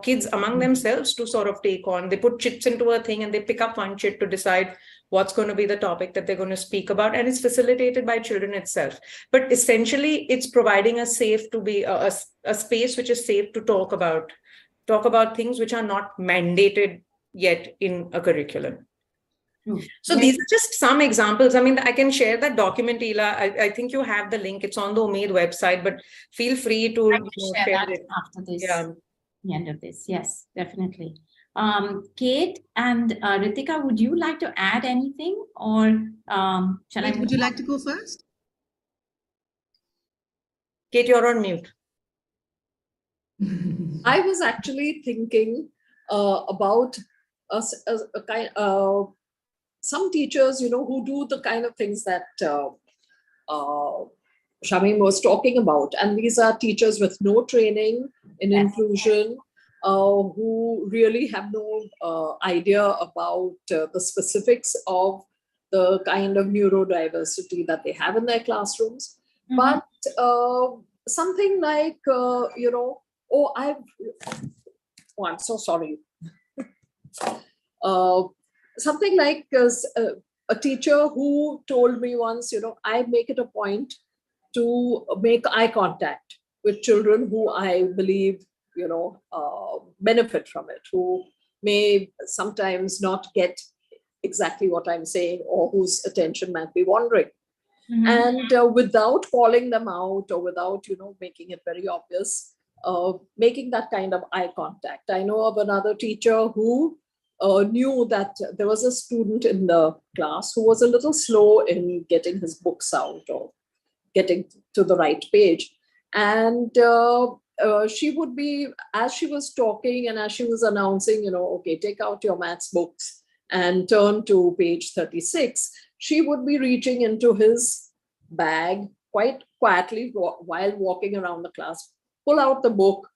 kids among themselves to sort of take on. They put chits into a thing and they pick up one chit to decide what's going to be the topic that they're going to speak about. And it's facilitated by children itself. But essentially, it's providing a space which is safe to talk about things which are not mandated yet in a curriculum. So these are just some examples. I mean, I can share that document, Ila. I think you have the link. It's on the Ummeed website, but feel free to share that after this. Yeah. The end of this. Yes, definitely. Kate and Ritika, would you like to add anything, or shall I? Would you like to go first? Kate, you're on mute. I was actually thinking about a kind some teachers, who do the kind of things that Shamin was talking about. And these are teachers with no training in inclusion, who really have no idea about the specifics of the kind of neurodiversity that they have in their classrooms. Mm-hmm. But something like, I'm so sorry. Something like a teacher who told me once, I make it a point to make eye contact with children who I believe, benefit from it, who may sometimes not get exactly what I'm saying or whose attention might be wandering. Mhm. And without calling them out or without, making it very obvious, making that kind of eye contact. I know of another teacher who knew that there was a student in the class who was a little slow in getting his books out or getting to the right page. And she would be, as she was talking and as she was announcing, okay, take out your maths books and turn to page 36, she would be reaching into his bag quite quietly while walking around the class, pull out the book,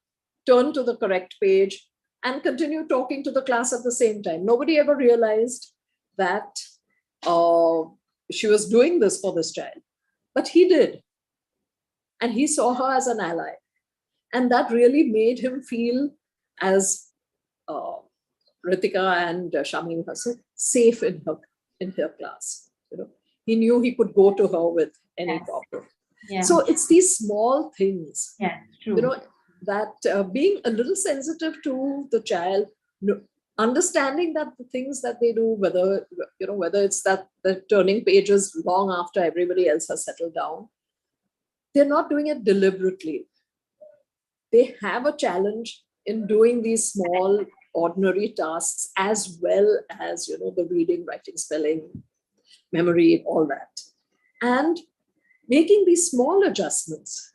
turn to the correct page, and continue talking to the class at the same time. Nobody ever realized that she was doing this for this child, but he did. And he saw her as an ally. And that really made him feel, as Ritika and Shamin Hasan, safe in her class. He knew he could go to her with any Yes. problem. Yeah. So it's these small things, Yeah, true. that being a little sensitive to the child, understanding that the things that they do, whether it's that the turning pages long after everybody else has settled down, they're not doing it deliberately. They have a challenge in doing these small, ordinary tasks as well as, the reading, writing, spelling, memory, all that. And making these small adjustments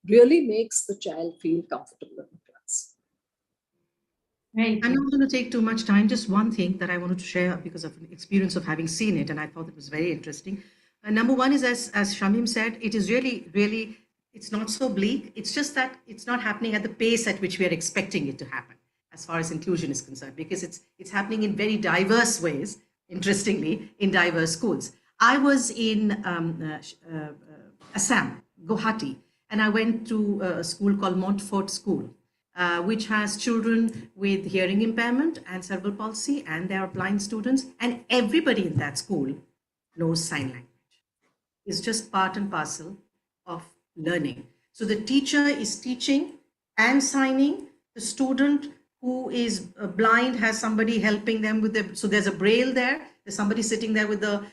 really makes the child feel comfortable in the class. Right. I'm not going to take too much time. Just one thing that I wanted to share because of an experience of having seen it, and I thought it was very interesting. Number one is, as Shamim said, it is really, really, it's not so bleak. It's just that it's not happening at the pace at which we are expecting it to happen, as far as inclusion is concerned, because it's happening in very diverse ways. Interestingly, in diverse schools. I was in Assam, Guwahati, and I went to a school called Montfort School. Which has children with hearing impairment and cerebral palsy, and there are blind students, and everybody in that school knows sign language. It's just part and parcel of learning. So the teacher is teaching and signing. The student who is blind has somebody helping them with the. So there's a braille there. There's somebody sitting there with the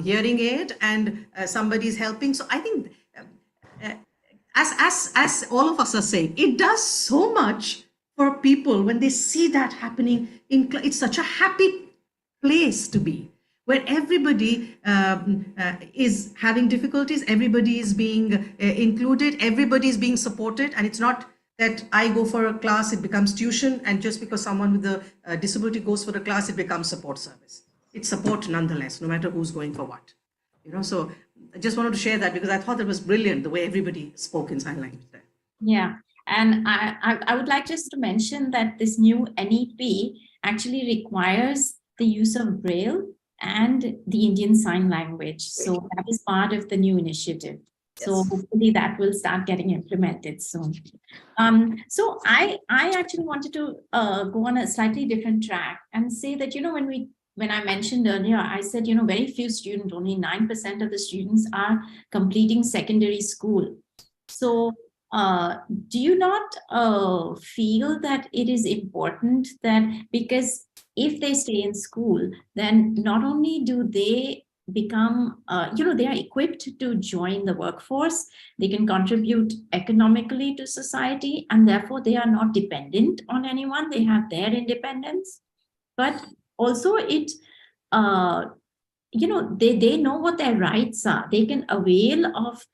hearing aid, and somebody's helping. So I think. As all of us are saying, it does so much for people when they see that happening. It's such a happy place to be, where everybody is having difficulties, everybody is being included, everybody is being supported, and it's not that I go for a class, it becomes tuition, and just because someone with a disability goes for a class, it becomes support service. It's support nonetheless, no matter who's going for what. So I just wanted to share that because I thought it was brilliant the way everybody spoke in sign language there. Yeah, and I would like just to mention that this new NEP actually requires the use of Braille and the Indian Sign Language. So that is part of the new initiative. So hopefully that will start getting implemented soon. So I actually wanted to go on a slightly different track and say that, when I mentioned earlier, I said, very few students, only 9% of the students are completing secondary school. So do you not feel that it is important that, because if they stay in school, then not only do they become, they are equipped to join the workforce, they can contribute economically to society, and therefore they are not dependent on anyone, they have their independence. But also it, they know what their rights are. They can avail of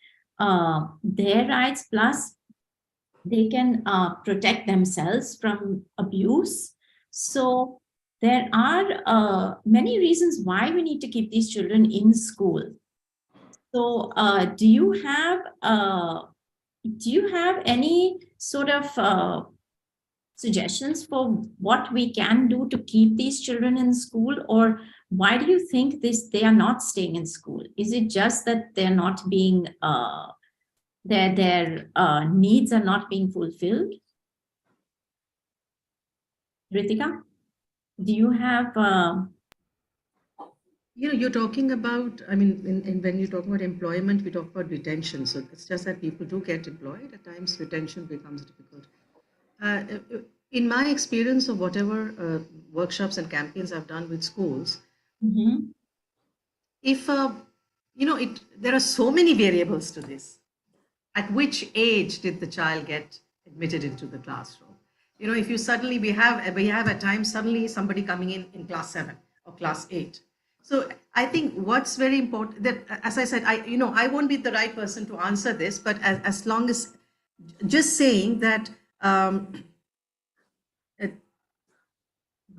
their rights, plus they can protect themselves from abuse. So there are many reasons why we need to keep these children in school. So do you have any sort of suggestions for what we can do to keep these children in school? Or why do you think they are not staying in school? Is it just that they're not being their needs are not being fulfilled? Ritika, do you have You're talking about, I mean, when you talk about employment, we talk about retention. So it's just that people do get employed. At times, retention becomes difficult. Uh, in my experience of whatever workshops and campaigns I've done with schools, Mm-hmm. if there are so many variables to this. At which age did the child get admitted into the classroom? If you suddenly we have at times suddenly somebody coming in class 7 or class 8. So I think what's very important, that as I said, I won't be the right person to answer this, but as long as just saying that uh,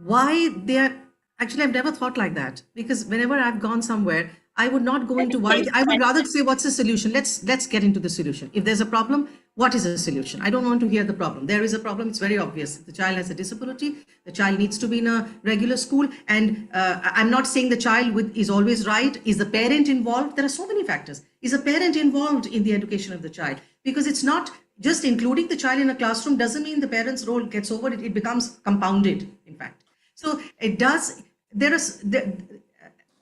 why they're actually, I've never thought like that, because whenever I've gone somewhere, I would not go into why. I would rather say, what's the solution? Let's get into the solution. If there's a problem, what is the solution? I don't want to hear the problem. There is a problem, it's very obvious. The child has a disability, the child needs to be in a regular school, and I'm not saying the child is always right. Is the parent involved? There are so many factors. Is a parent involved in the education of the child? Because it's not just including the child in a classroom doesn't mean the parent's role gets over. It becomes compounded, in fact. So it does,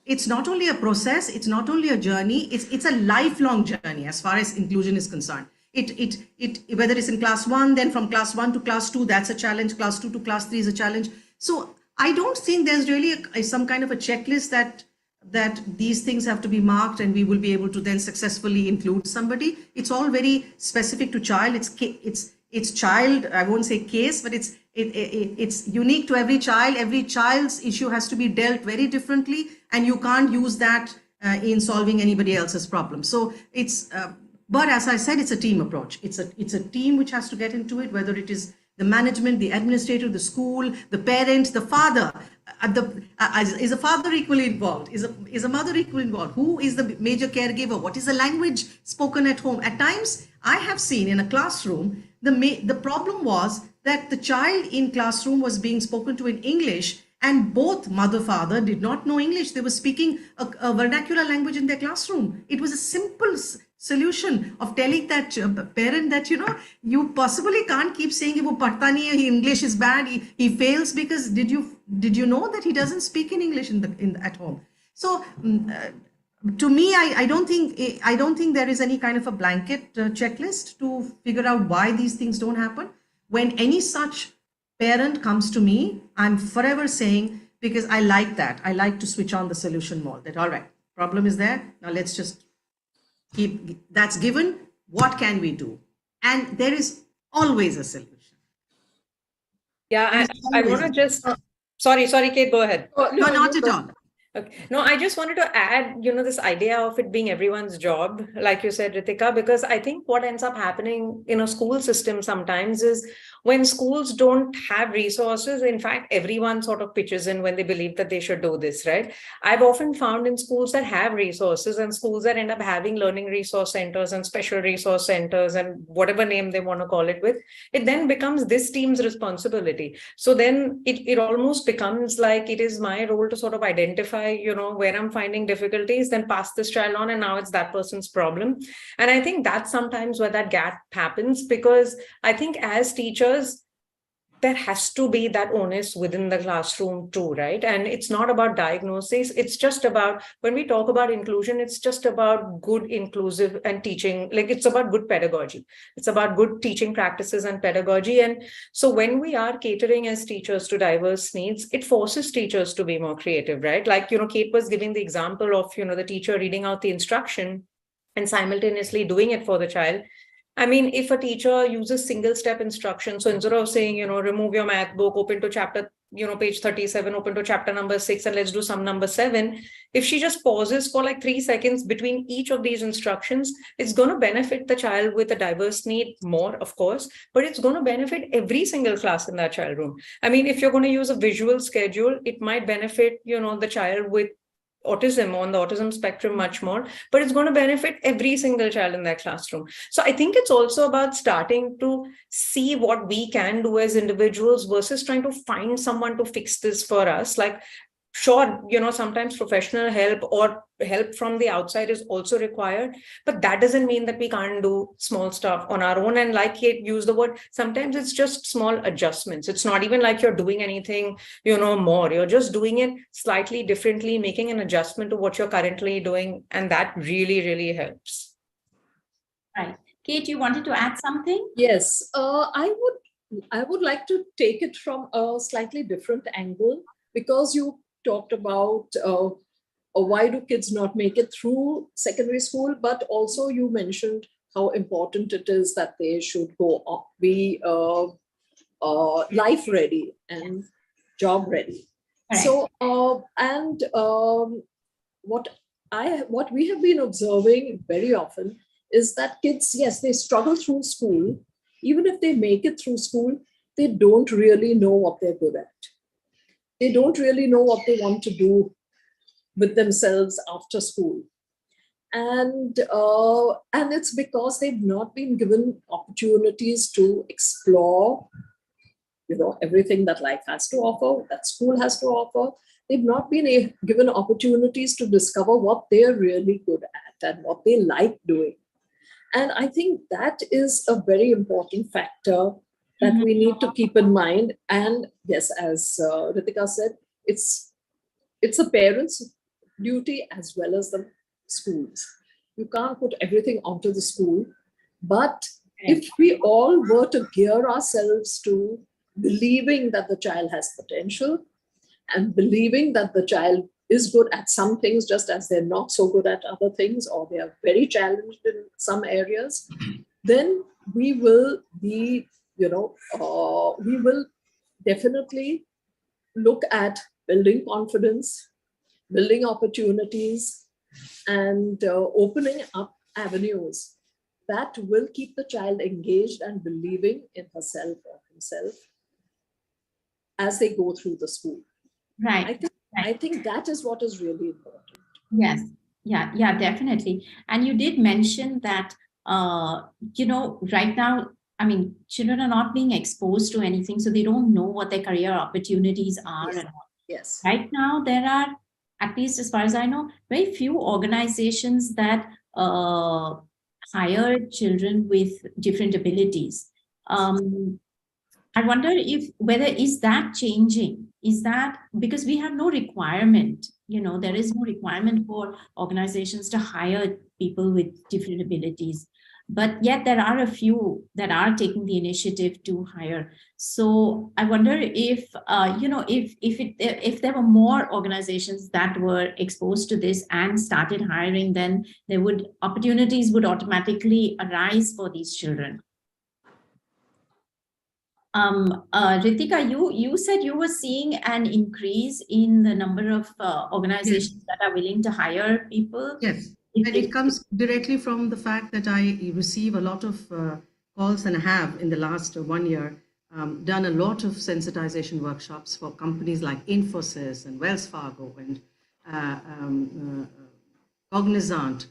it's not only a process, it's not only a journey, it's a lifelong journey as far as inclusion is concerned. Whether it's in class 1, then from class 1 to class 2, that's a challenge. Class 2 to class 3 is a challenge. So I don't think there's really some kind of a checklist that these things have to be marked and we will be able to then successfully include somebody. It's all very specific to child. It's child, I won't say case, but it's unique to every child. Every child's issue has to be dealt very differently, and you can't use that in solving anybody else's problem. So but as I said, it's a team approach. It's a team which has to get into it, whether it is the management, the administrator, the school, the parent, the father. Is a father equally involved? Is a mother equally involved? Who is the major caregiver? What is the language spoken at home? At times, I have seen in a classroom, the problem was that the child in classroom was being spoken to in English, and both mother father did not know English. They were speaking a vernacular language in their classroom. It was a simple solution of telling that parent that you possibly can't keep saying wo padhta nahi hai, English is bad, he fails, because did you know that he doesn't speak in English at home? So to me, I don't think there is any kind of a blanket checklist to figure out why these things don't happen. When any such parent comes to me, I'm forever saying, because I like that, I like to switch on the solution mode, that all right, problem is there, now let's just that's given, what can we do? And there is always a solution. Yeah, I want to just, sorry, Kate, go ahead. No, not at all. Okay. No, I just wanted to add, this idea of it being everyone's job, like you said, Ritika, because I think what ends up happening in a school system sometimes is when schools don't have resources, in fact, everyone sort of pitches in when they believe that they should do this, right? I've often found in schools that have resources and schools that end up having learning resource centers and special resource centers and whatever name they want to call it with, it then becomes this team's responsibility. So then it almost becomes like it is my role to sort of identify where I'm finding difficulties, then pass this child on, and now it's that person's problem. And I think that's sometimes where that gap happens, because I think as teachers, there has to be that onus within the classroom too, right? And it's not about diagnosis. It's just about, when we talk about inclusion, it's just about good inclusive and teaching, like it's about good pedagogy. It's about good teaching practices and pedagogy. And so when we are catering as teachers to diverse needs, it forces teachers to be more creative, right? Like, Kate was giving the example of, the teacher reading out the instruction and simultaneously doing it for the child. I mean, if a teacher uses single step instruction, so instead of saying, remove your math book, open to chapter, page 37, open to chapter number 6, and let's do sum number 7. If she just pauses for like 3 seconds between each of these instructions, it's going to benefit the child with a diverse need more, of course, but it's going to benefit every single class in that child room. I mean, if you're going to use a visual schedule, it might benefit, the child with autism on the autism spectrum much more, but it's going to benefit every single child in their classroom. So I think it's also about starting to see what we can do as individuals versus trying to find someone to fix this for us. Like, Sure, sometimes professional help or help from the outside is also required, but that doesn't mean that we can't do small stuff on our own. And like Kate used the word, sometimes it's just small adjustments. It's not even like you're doing anything, more. You're just doing it slightly differently, making an adjustment to what you're currently doing. And that really, really helps. Right. Kate, you wanted to add something? Yes, I would like to take it from a slightly different angle, because you talked about why do kids not make it through secondary school, but also you mentioned how important it is that they should be life ready and job ready. Correct. So what we have been observing very often is that kids, yes, they struggle through school. Even if they make it through school, they don't really know what they're good at. They don't really know what they want to do with themselves after school. And it's because they've not been given opportunities to explore, everything that life has to offer, that school has to offer. They've not been given opportunities to discover what they're really good at and what they like doing. And I think that is a very important factor that we need to keep in mind. And yes, as Ritika said, it's the parents' duty as well as the schools. You can't put everything onto the school, but if we all were to gear ourselves to believing that the child has potential and believing that the child is good at some things, just as they're not so good at other things, or they are very challenged in some areas, then we will be, we will definitely look at building confidence, building opportunities, and opening up avenues that will keep the child engaged and believing in herself or himself as they go through the school. Right. I think that is what is really important. Yes. Yeah, definitely. And you did mention that, right now, I mean, children are not being exposed to anything, so they don't know what their career opportunities are. Yes. And all. Yes. Right now, there are, at least as far as I know, very few organizations that hire children with different abilities. I wonder whether is that changing? Is that because we have no requirement, there is no requirement for organizations to hire people with different abilities, but yet there are a few that are taking the initiative to hire. So I wonder if, if there were more organizations that were exposed to this and started hiring, then opportunities would automatically arise for these children. Ritika, you said you were seeing an increase in the number of organizations that are willing to hire people. Yes, and it comes directly from the fact that I receive a lot of calls, and have in the last 1 year done a lot of sensitization workshops for companies like Infosys and Wells Fargo and Cognizant.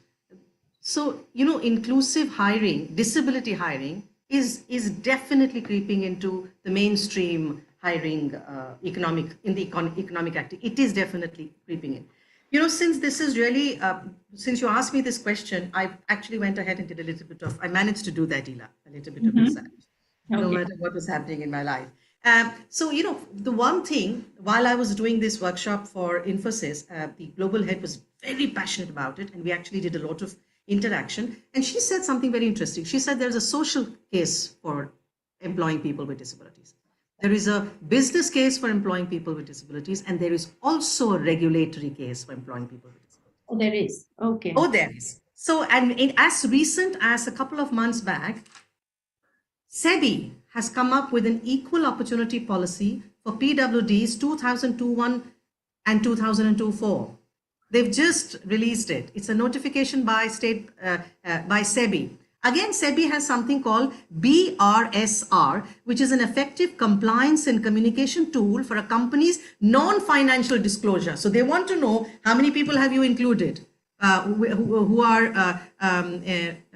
So, inclusive hiring, disability hiring is definitely creeping into the mainstream hiring economic activity. It is definitely creeping in. Since this is really, since you asked me this question, I actually went ahead and did a little bit of, I managed to do that, Ila, a little bit of research, no matter what was happening in my life. So, the one thing, while I was doing this workshop for Infosys, the global head was very passionate about it, and we actually did a lot of interaction. And she said something very interesting. She said there's a social case for employing people with disabilities. There is a business case for employing people with disabilities, and there is also a regulatory case for employing people with disabilities. Oh, there is. Okay. Oh, there is. So, and as recent as a couple of months back, SEBI has come up with an equal opportunity policy for PWDs 2002-1 and 2002-4. They've just released it. It's a notification by by SEBI. Again, SEBI has something called BRSR, which is an effective compliance and communication tool for a company's non-financial disclosure. So they want to know how many people have you included who are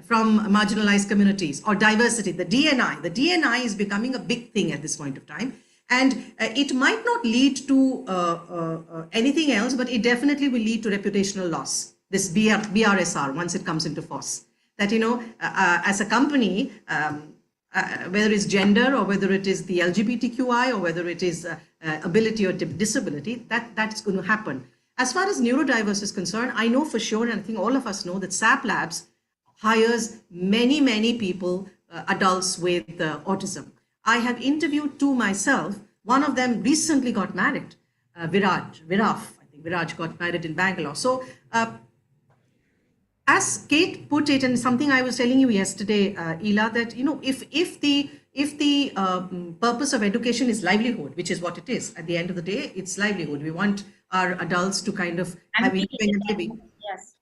from marginalized communities or diversity, the DNI. The DNI is becoming a big thing at this point of time. And it might not lead to anything else, but it definitely will lead to reputational loss, this BRSR, once it comes into force. That, as a company, whether it's gender or whether it is the LGBTQI or whether it is ability or disability, that's going to happen. As far as neurodiverse is concerned, I know for sure, and I think all of us know, that SAP Labs hires many, many people, adults with autism. I have interviewed two myself. One of them recently got married, Viraj. I think Viraj got married in Bangalore. So as Kate put it, and something I was telling you yesterday, Ila, that if the purpose of education is livelihood, which is what it is, at the end of the day, it's livelihood. We want our adults to kind of have independent living. Yes.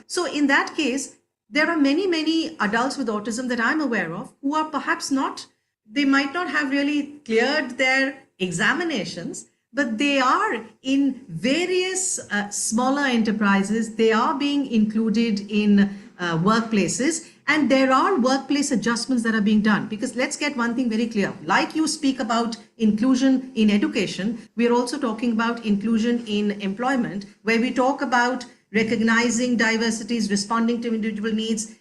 So in that case, there are many, many adults with autism that I'm aware of who are perhaps not, they might not have really cleared their examinations, but they are in various smaller enterprises. They are being included in workplaces, and there are workplace adjustments that are being done. Because let's get one thing very clear. Like you speak about inclusion in education, we are also talking about inclusion in employment, where we talk about recognizing diversities, responding to individual needs,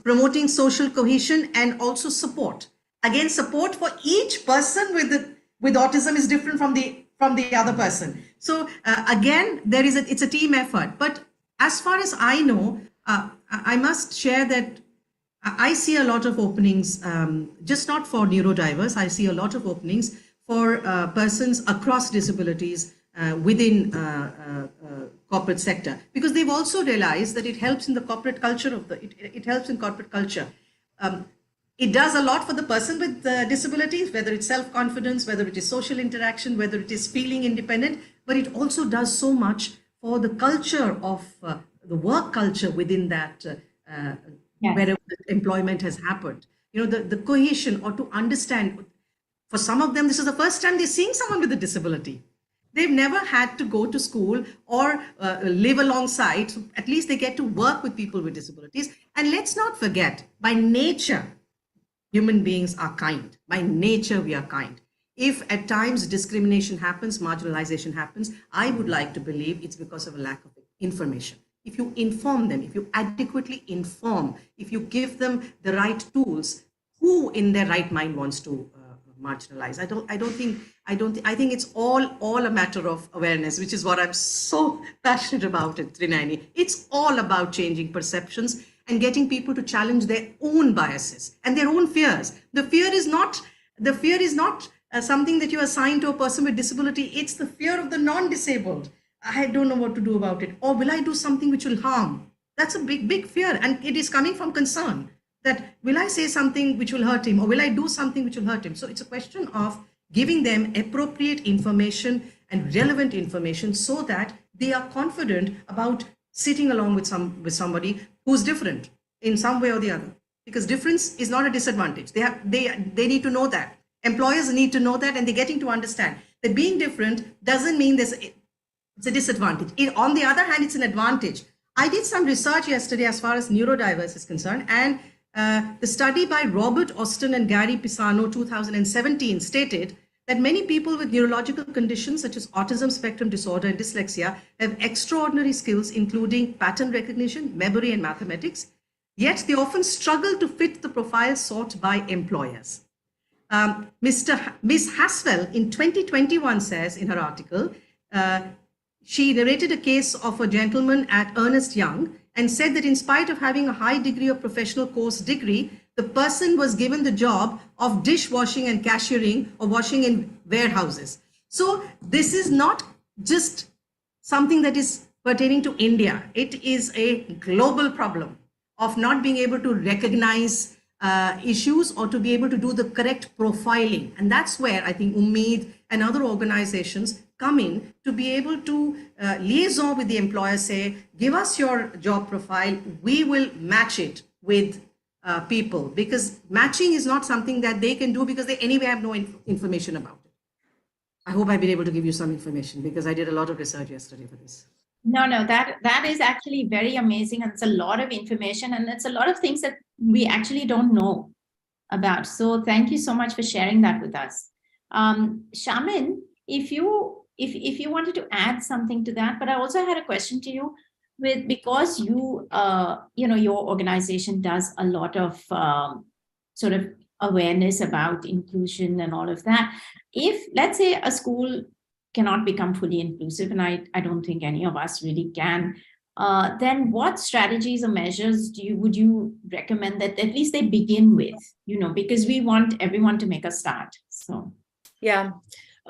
promoting social cohesion, and also support. Again, support for each person with autism is different from the other person. So again, it's a team effort. But as far as I know, I must share that I see a lot of openings, just not for neurodiverse. I see a lot of openings for persons across disabilities within corporate sector, because they've also realized that it helps in the corporate culture it helps in corporate culture. It does a lot for the person with disabilities, whether it's self-confidence, whether it is social interaction, whether it is feeling independent, but it also does so much for the culture of the work culture within that, wherever employment has happened. The cohesion, or to understand, for some of them, this is the first time they're seeing someone with a disability. They've never had to go to school or live alongside. So at least they get to work with people with disabilities. And let's not forget, by nature, human beings are kind. By nature, we are kind. If at times discrimination happens, marginalization happens, I would like to believe it's because of a lack of information. If you inform them, if you adequately inform, if you give them the right tools, who in their right mind wants to marginalize? I think it's all a matter of awareness, which is what I'm so passionate about at Trinayani. It's all about changing perceptions and getting people to challenge their own biases and their own fears. The fear is not something that you assign to a person with disability. It's the fear of the non-disabled. I don't know what to do about it. Or will I do something which will harm? That's a big, big fear. And it is coming from concern that, will I say something which will hurt him, or will I do something which will hurt him? So it's a question of giving them appropriate information and relevant information so that they are confident about sitting along with somebody who's different in some way or the other. Because difference is not a disadvantage. They need to know that. Employers need to know that, and they're getting to understand that being different doesn't mean it's a disadvantage. On the other hand, it's an advantage. I did some research yesterday as far as neurodiverse is concerned, and the study by Robert Austin and Gary Pisano 2017 stated that many people with neurological conditions such as autism spectrum disorder and dyslexia have extraordinary skills, including pattern recognition, memory, and mathematics, yet they often struggle to fit the profile sought by employers. Ms. Haswell in 2021 says in her article, she narrated a case of a gentleman at Ernst Young and said that in spite of having a high degree of professional course degree, the person was given the job of dishwashing and cashiering or washing in warehouses. So this is not just something that is pertaining to India. It is a global problem of not being able to recognize issues or to be able to do the correct profiling. And that's where I think Ummeed and other organizations come in to be able to liaison with the employer, say, give us your job profile, we will match it with people, because matching is not something that they can do because they anyway have no information about it. I hope I've been able to give you some information because I did a lot of research yesterday for this. No, that is actually very amazing, and it's a lot of information, and it's a lot of things that we actually don't know about. So thank you so much for sharing that with us. Shamin, if you wanted to add something to that, but I also had a question to you because you your organization does a lot of sort of awareness about inclusion and all of that. If, let's say, a school cannot become fully inclusive, and I don't think any of us really can, then what strategies or measures would you recommend that at least they begin with, because we want everyone to make a start. So yeah.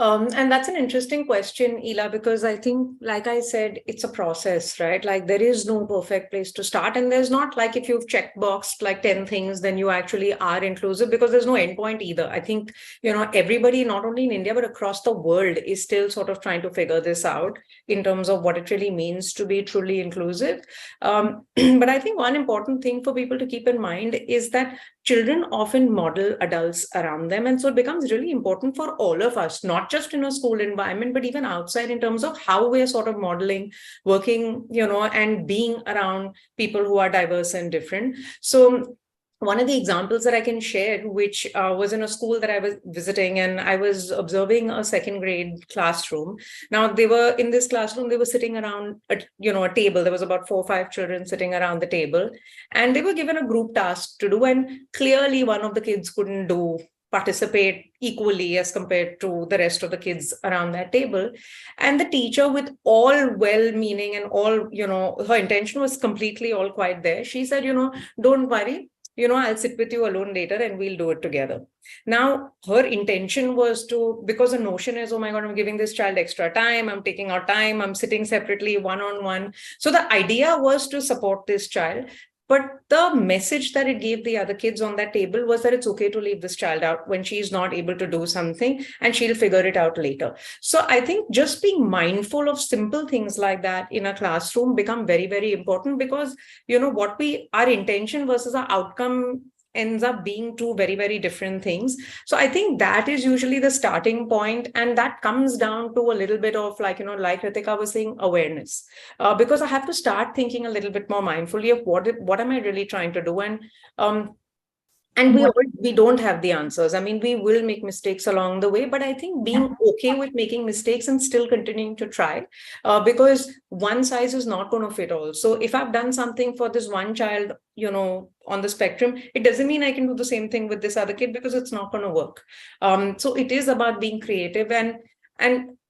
And that's an interesting question, Ila, because I think, like I said, it's a process, right? Like there is no perfect place to start. And there's not like if you've checkboxed like 10 things, then you actually are inclusive, because there's no endpoint either. I think, everybody, not only in India, but across the world is still sort of trying to figure this out in terms of what it really means to be truly inclusive. But I think one important thing for people to keep in mind is that children often model adults around them. And so it becomes really important for all of us, not just in a school environment, but even outside, in terms of how we're sort of modeling, working, and being around people who are diverse and different. So one of the examples that I can share, which was in a school that I was visiting, and I was observing a second grade classroom. Now, they were in this classroom, they were sitting around a table. There was about 4 or 5 children sitting around the table, and they were given a group task to do. And clearly one of the kids couldn't participate equally as compared to the rest of the kids around that table. And the teacher, with all well-meaning and all, her intention was completely all quite there. She said, don't worry, I'll sit with you alone later and we'll do it together. Now, her intention was because the notion is, oh my God, I'm giving this child extra time, I'm taking out time, I'm sitting separately one-on-one. So the idea was to support this child. But the message that it gave the other kids on that table was that it's okay to leave this child out when she's not able to do something, and she'll figure it out later. So I think just being mindful of simple things like that in a classroom become very, very important, because, our intention versus our outcome ends up being two very, very different things. So I think that is usually the starting point, and that comes down to a little bit of like Ritika was saying, awareness, because I have to start thinking a little bit more mindfully of what am I really trying to do. And we don't have the answers. I mean, we will make mistakes along the way, but I think being okay with making mistakes and still continuing to try, because one size is not going to fit all. So if I've done something for this one child, on the spectrum, it doesn't mean I can do the same thing with this other kid, because it's not going to work. So it is about being creative. And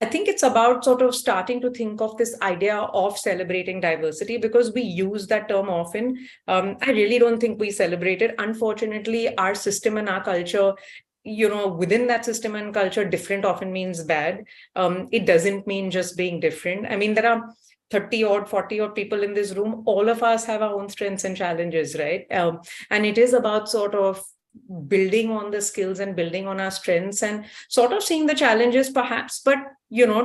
I think it's about sort of starting to think of this idea of celebrating diversity, because we use that term often. I really don't think we celebrate it. Unfortunately, our system and our culture, within that system and culture, different often means bad. It doesn't mean just being different. I mean, there are 30 odd, 40 odd people in this room. All of us have our own strengths and challenges, right? And it is about sort of building on the skills and building on our strengths, and sort of seeing the challenges perhaps, but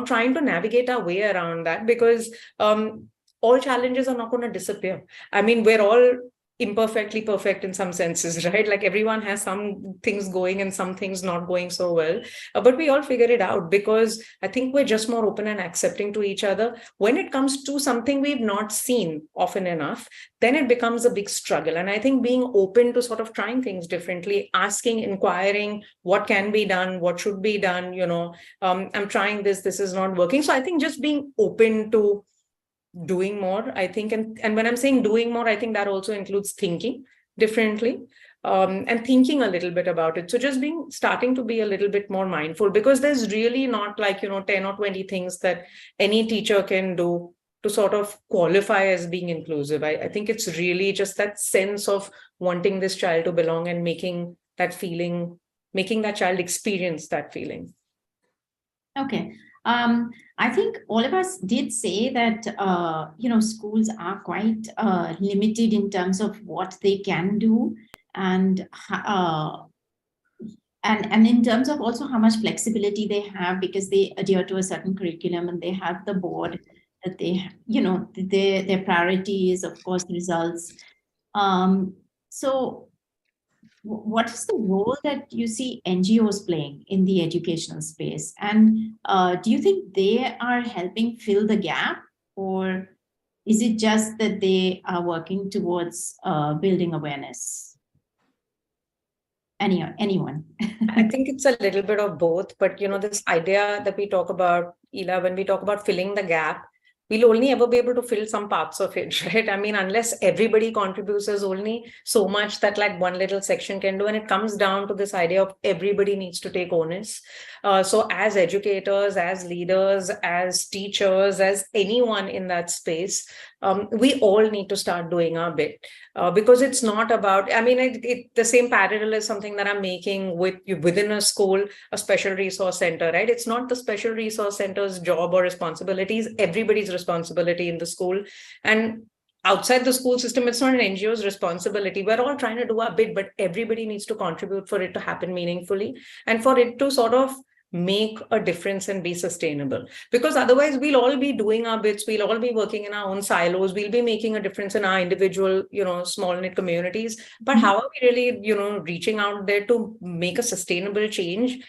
trying to navigate our way around that, because all challenges are not going to disappear. I mean, we're all imperfectly perfect in some senses, right? Like everyone has some things going and some things not going so well, but we all figure it out, because I think we're just more open and accepting to each other. When it comes to something we've not seen often enough, then it becomes a big struggle. And I think being open to sort of trying things differently, asking, inquiring what can be done, what should be done, I'm trying this is not working. So I think just being open to doing more, I think, and when I'm saying doing more, I think that also includes thinking differently, and thinking a little bit about it. So just starting to be a little bit more mindful, because there's really not like 10 or 20 things that any teacher can do to sort of qualify as being inclusive. I think it's really just that sense of wanting this child to belong and making that child experience that feeling. Okay. I think all of us did say that, schools are quite limited in terms of what they can do, and in terms of also how much flexibility they have, because they adhere to a certain curriculum and they have the board that they, their priority is, of course, results. So what is the role that you see NGOs playing in the educational space? And do you think they are helping fill the gap, or is it just that they are working towards building awareness? anyone? I think it's a little bit of both, but this idea that we talk about, Ila, when we talk about filling the gap, we'll only ever be able to fill some parts of it, right? I mean, unless everybody contributes, there's only so much that like one little section can do. And it comes down to this idea of everybody needs to take onus. So as educators, as leaders, as teachers, as anyone in that space, we all need to start doing our bit. Because it's not about, I mean, the same parallel is something that I'm making within a school, a special resource center, right? It's not the special resource center's job or responsibilities, everybody's responsibility in the school. And outside the school system, it's not an NGO's responsibility. We're all trying to do our bit, but everybody needs to contribute for it to happen meaningfully and for it to sort of make a difference and be sustainable, because otherwise we'll all be doing our bits, we'll all be working in our own silos, we'll be making a difference in our individual small knit communities, but how are we really reaching out there to make a sustainable change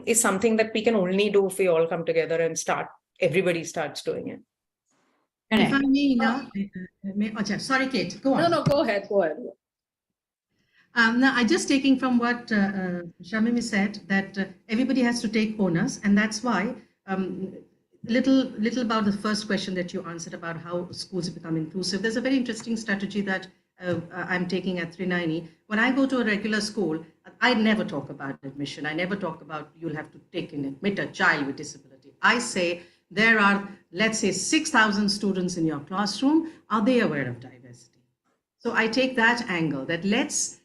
is something that we can only do if we all come together and everybody starts doing it. If I may, sorry, Kate, go on. No, go ahead. Now, I'm just taking from what Shamin said, that everybody has to take onus, and that's why little about the first question that you answered about how schools become inclusive. There's a very interesting strategy that I'm taking at Trinayani. When I go to a regular school, I never talk about admission. I never talk about you'll have to admit a child with disability. I say there are, let's say, 6,000 students in your classroom. Are they aware of diversity? So I take that angle, that let's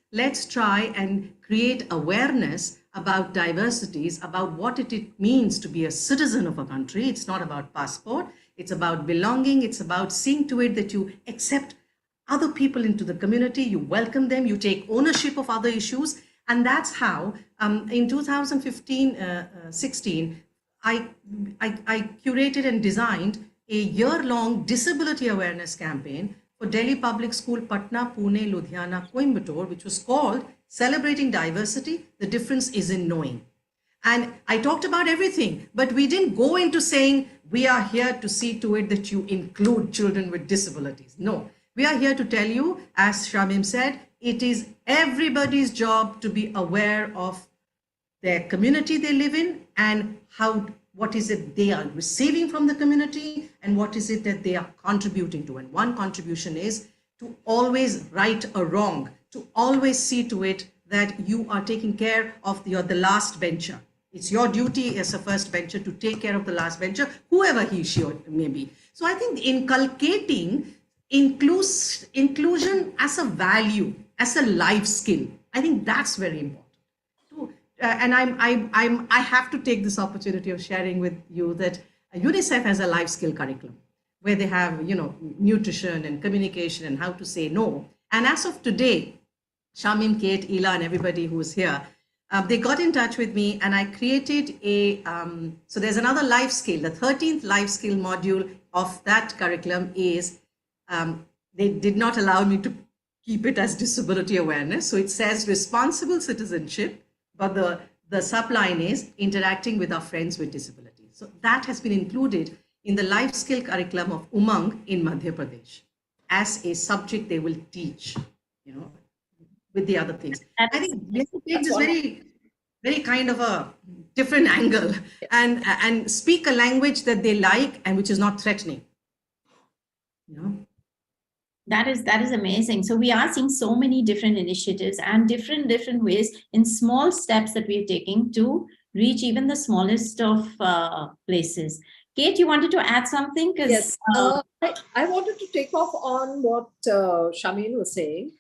try and create awareness about diversities, about what it means to be a citizen of a country. It's not about passport. It's about belonging. It's about seeing to it that you accept other people into the community, you welcome them, you take ownership of other issues. And that's how in 2015-16, I curated and designed a year-long disability awareness campaign for Delhi Public School, Patna, Pune, Ludhiana, Coimbatore, which was called Celebrating Diversity, the Difference is in Knowing. And I talked about everything, but we didn't go into saying, we are here to see to it that you include children with disabilities. No, we are here to tell you, as Shamin said, it is everybody's job to be aware of their community they live in and what is it they are receiving from the community and what is it that they are contributing to. And one contribution is to always right a wrong, to always see to it that you are taking care of the last bencher. It's your duty as a first bencher to take care of the last bencher, whoever he, she may be. So I think inculcating inclusion as a value, as a life skill, I think that's very important. And I have to take this opportunity of sharing with you that UNICEF has a life skill curriculum where they have, nutrition and communication and how to say no. And as of today, Shamin, Kate, Ila, and everybody who is here, they got in touch with me and I created so there's another life skill. The 13th life skill module of that curriculum is, they did not allow me to keep it as disability awareness. So it says responsible citizenship, but the subline is interacting with our friends with disabilities. So that has been included in the life skill curriculum of Umang in Madhya Pradesh as a subject they will teach, with the other things. I think we have to take this very, very kind of a different angle and speak a language that they like and which is not threatening. That is amazing. So we are seeing so many different initiatives and different ways in small steps that we're taking to reach even the smallest of places. Kate, you wanted to add something? Yes, I wanted to take off on what Shamin was saying,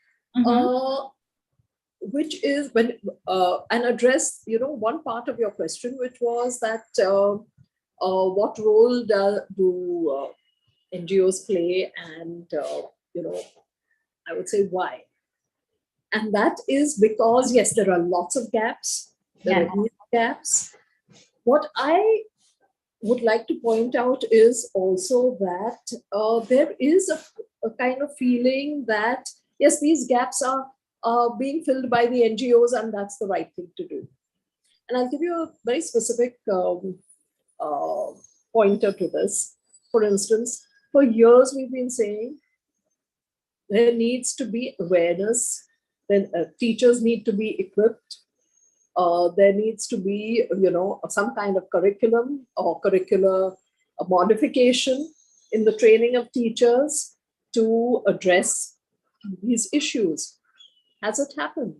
which is and address one part of your question, which was that what role do NGOs play, and I would say why. And that is because, yes, there are lots of gaps. There are huge gaps. What I would like to point out is also that there is a kind of feeling that, yes, these gaps are being filled by the NGOs and that's the right thing to do. And I'll give you a very specific pointer to this. For instance, for years we've been saying there needs to be awareness then teachers need to be equipped. There needs to be, some kind of curriculum or curricular modification in the training of teachers to address these issues. Has it happened?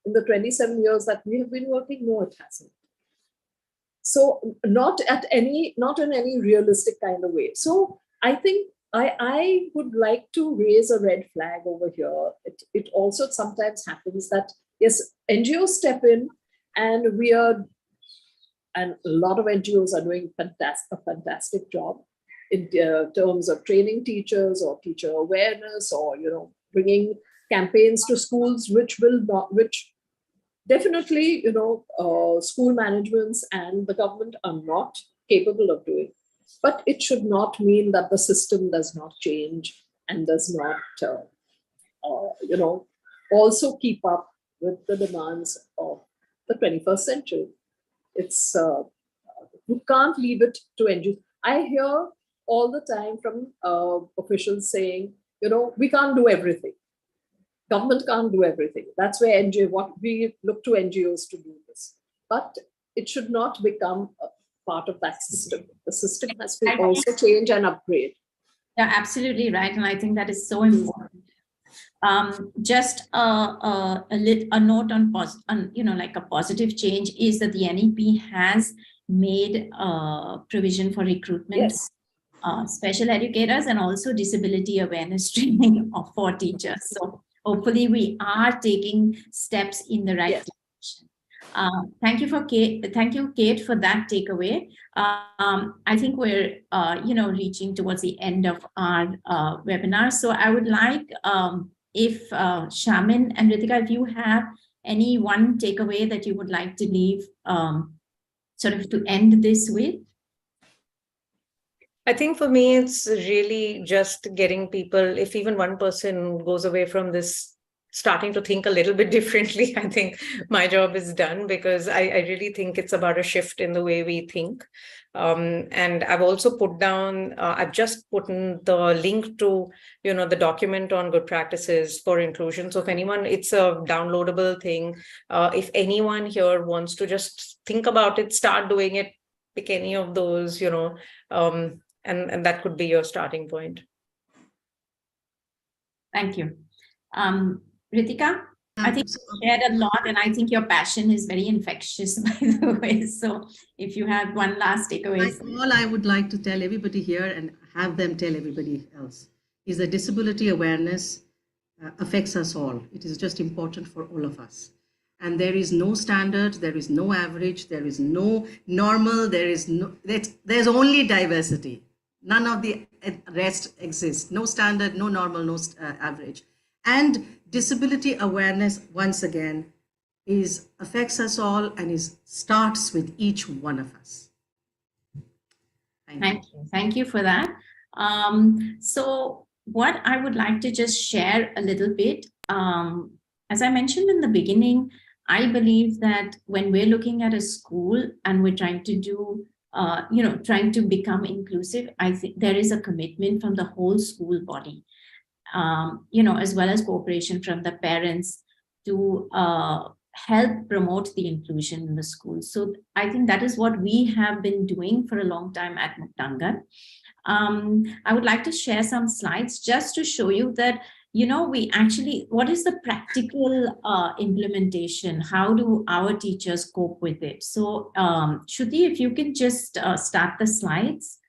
In the 27 years that we have been working, no, it hasn't. So not in any realistic kind of way. So I think I would like to raise a red flag over here. It also sometimes happens that, yes, NGOs step in, and a lot of NGOs are doing a fantastic job in terms of training teachers or teacher awareness, or bringing campaigns to schools, which definitely school managements and the government are not capable of doing. But it should not mean that the system does not change and does not also keep up with the demands of the 21st century. It's you can't leave it to NGOs. I hear all the time from officials saying, we can't do everything. Government can't do everything. That's where we look to NGOs to do this. But it should not become a part of that system. The system has to also change and upgrade. Yeah, absolutely right. And I think that is so important. Just a note on like a positive change is that the NEP has made provision for recruitment, yes, special educators, and also disability awareness training for teachers. So hopefully we are taking steps in the right direction. Thank you, Kate, for that takeaway. I think we're reaching towards the end of our webinar. So I would like if Shamin and Ritika, if you have any one takeaway that you would like to leave sort of to end this with. I think for me, it's really just getting people, if even one person goes away from this starting to think a little bit differently, I think my job is done, because I really think it's about a shift in the way we think. And I've also put down, I've just put in the link to, the document on good practices for inclusion. So if anyone, it's a downloadable thing. If anyone here wants to just think about it, start doing it, pick any of those, and that could be your starting point. Thank you. Ritika, I think you shared a lot, and I think your passion is very infectious, by the way. So if you have one last takeaway. All I would like to tell everybody here, and have them tell everybody else, is that disability awareness affects us all. It is just important for all of us. And there is no standard, there is no average, there is no normal, there's only diversity. None of the rest exists. No standard, no normal, no average. And disability awareness, once again, affects us all and starts with each one of us. Thank you. Thank you for that. So what I would like to just share a little bit, as I mentioned in the beginning, I believe that when we're looking at a school and we're trying to do, trying to become inclusive, I think there is a commitment from the whole school body, as well as cooperation from the parents to help promote the inclusion in the school. So I think that is what we have been doing for a long time at Muktangan. I would like to share some slides just to show you that, we actually, what is the practical implementation? How do our teachers cope with it? So Shruti, if you can just start the slides.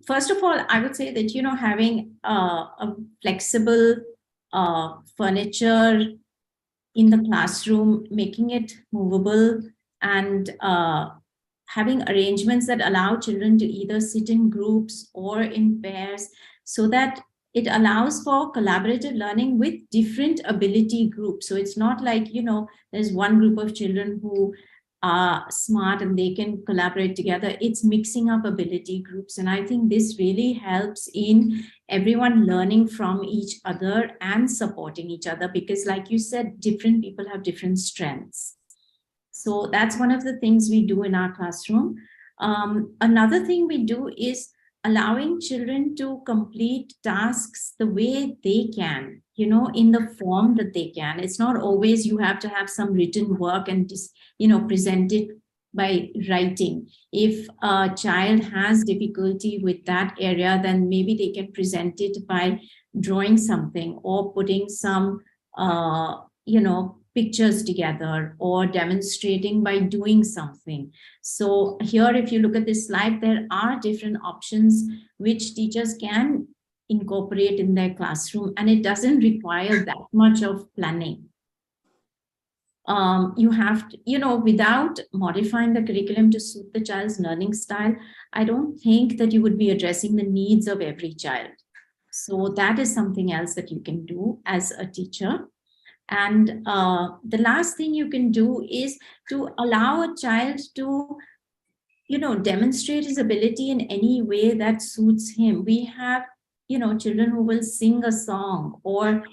First of all, I would say that, having a flexible furniture in the classroom, making it movable, and having arrangements that allow children to either sit in groups or in pairs, so that it allows for collaborative learning with different ability groups. So it's not like, there's one group of children who are smart and they can collaborate together. It's mixing up ability groups. And I think this really helps in everyone learning from each other and supporting each other, because like you said, different people have different strengths. So that's one of the things we do in our classroom. Another thing we do is allowing children to complete tasks the way they can, in the form that they can. It's not always you have to have some written work and just, present it by writing. If a child has difficulty with that area, then maybe they can present it by drawing something or putting some, pictures together or demonstrating by doing something. So here, if you look at this slide, there are different options which teachers can incorporate in their classroom, and it doesn't require that much of planning. You have to, without modifying the curriculum to suit the child's learning style, I don't think that you would be addressing the needs of every child. So that is something else that you can do as a teacher. And the last thing you can do is to allow a child to, demonstrate his ability in any way that suits him. We have, children who will sing a song or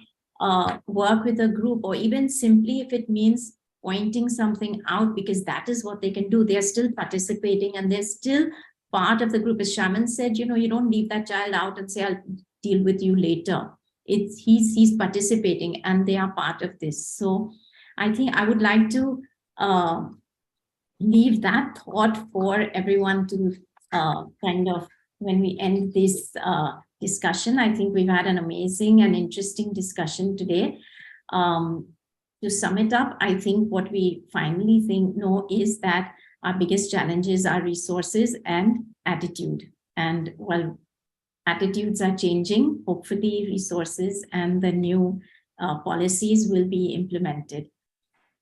work with a group, or even simply if it means pointing something out, because that is what they can do. They're still participating and they're still part of the group. As Shamin said, you don't leave that child out and say, I'll deal with you later. He's participating and they are part of this. So I think I would like to leave that thought for everyone to kind of, when we end this discussion. I think we've had an amazing and interesting discussion today. To sum it up, I think what we finally know is that our biggest challenges are resources and attitude. And while attitudes are changing, hopefully resources and the new policies will be implemented.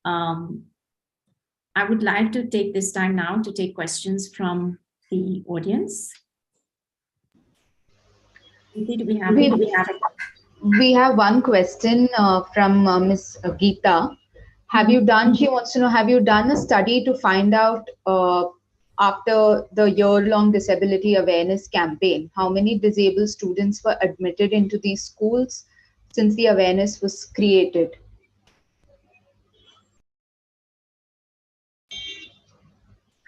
I would like to take this time now to take questions from the audience. Do we have We have one question from Ms. Geeta. She wants to know, have you done a study to find out after the year-long disability awareness campaign, how many disabled students were admitted into these schools since the awareness was created?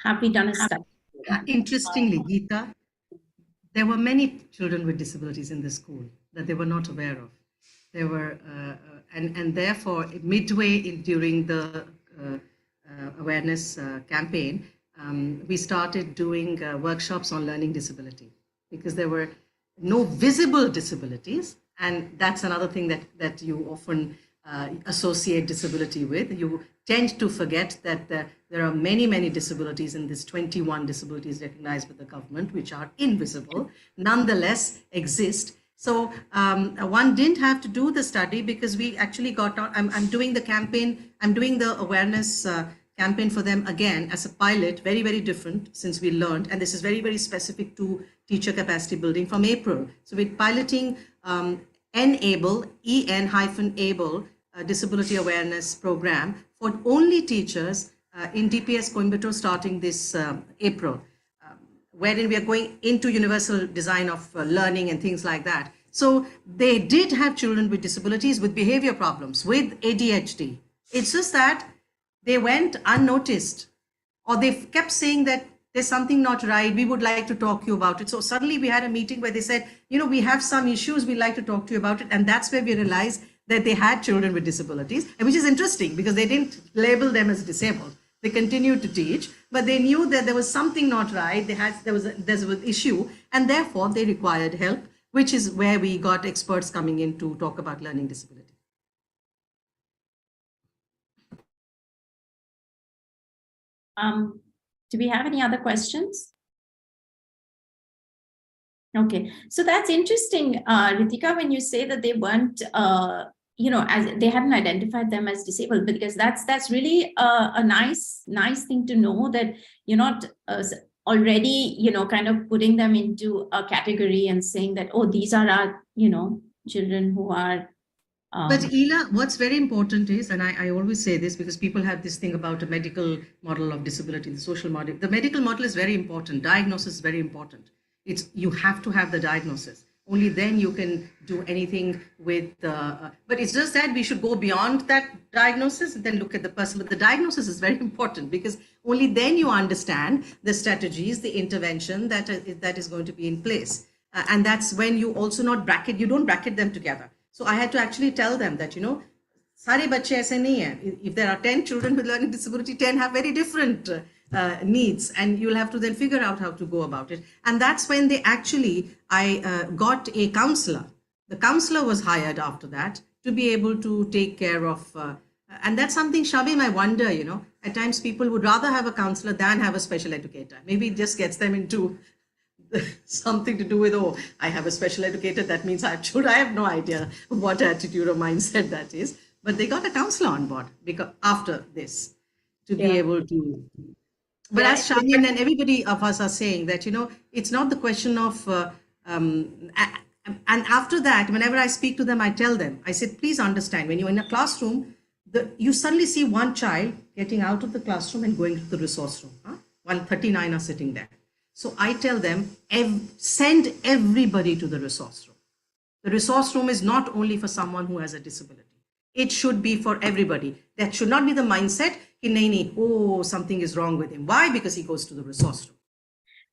Have we done a study? Interestingly, Geeta, there were many children with disabilities in the school that they were not aware of. There were, and therefore, midway during the awareness campaign, we started doing workshops on learning disability, because there were no visible disabilities, and that's another thing that you often associate disability with. You tend to forget that there are many disabilities in this 21 disabilities recognized by the government, which are invisible, nonetheless exist. So one didn't have to do the study, because we actually got on. I'm doing the campaign, I'm doing the awareness campaign for them again as a pilot, very different since we learned, and this is very specific to teacher capacity building from April. So we're piloting ENABLE, EN-ABLE, disability awareness program for only teachers in DPS Coimbatore starting this April, wherein we are going into universal design of learning and things like that. So they did have children with disabilities, with behavior problems, with ADHD. It's just that they went unnoticed, or they kept saying that there's something not right, we would like to talk to you about it. So suddenly we had a meeting where they said, we have some issues, we'd like to talk to you about it. And that's where we realized that they had children with disabilities, and which is interesting because they didn't label them as disabled. They continued to teach, but they knew that there was something not right. There was an issue, and therefore they required help, which is where we got experts coming in to talk about learning disability. Do we have any other questions? Okay, so that's interesting, Ritika, when you say that they weren't, as they hadn't identified them as disabled, because that's really a nice thing to know, that you're not already, kind of putting them into a category and saying that, oh, these are our, children who are. But Ila, what's very important is, and I always say this because people have this thing about a medical model of disability, the social model. The medical model is very important. Diagnosis is very important. You have to have the diagnosis. Only then you can do anything with, but it's just that we should go beyond that diagnosis and then look at the person. But the diagnosis is very important because only then you understand the strategies, the intervention that is going to be in place. And that's when you also you don't bracket them together. So I had to actually tell them that, सारे बच्चे ऐसे नहीं हैं. If there are 10 children with learning disability, 10 have very different needs, and you'll have to then figure out how to go about it. And that's when I got a counselor. The counselor was hired after that to be able to take care of, and that's something, Shamin, I wonder, at times people would rather have a counselor than have a special educator. Maybe it just gets them into something to do with, oh, I have a special educator, that means I have no idea what attitude or mindset that is. But they got a counselor on board because after this to be able to. But as Shamin and everybody of us are saying that, it's not the question of, and after that, whenever I speak to them, I tell them, I said, please understand, when you're in a classroom, you suddenly see one child getting out of the classroom and going to the resource room, while 39 are sitting there. So I tell them, send everybody to the resource room. The resource room is not only for someone who has a disability. It should be for everybody. That should not be the mindset, oh, something is wrong with him. Why? Because he goes to the resource room.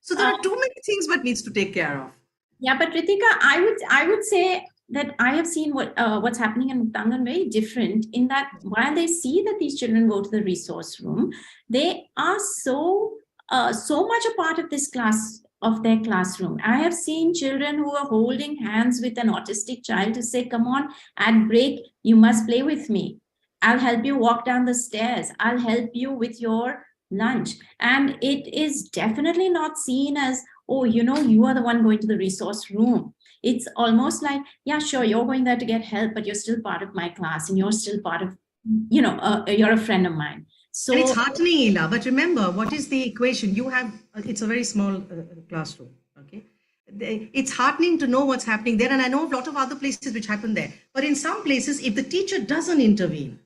So there are too many things that needs to take care of. Yeah, but Ritika, I would say that I have seen what's happening in Muktangan very different in that while they see that these children go to the resource room, they are so much a part of their classroom. I have seen children who are holding hands with an autistic child to say, come on, at break, you must play with me. I'll help you walk down the stairs. I'll help you with your lunch. And it is definitely not seen as, oh, you are the one going to the resource room. It's almost like, yeah, sure, you're going there to get help, but you're still part of my class and you're still part of, you're a friend of mine. So and it's heartening, Ila, but remember, what is the equation? It's a very small classroom, okay? It's heartening to know what's happening there, and I know a lot of other places which happen there. But in some places, if the teacher doesn't intervene,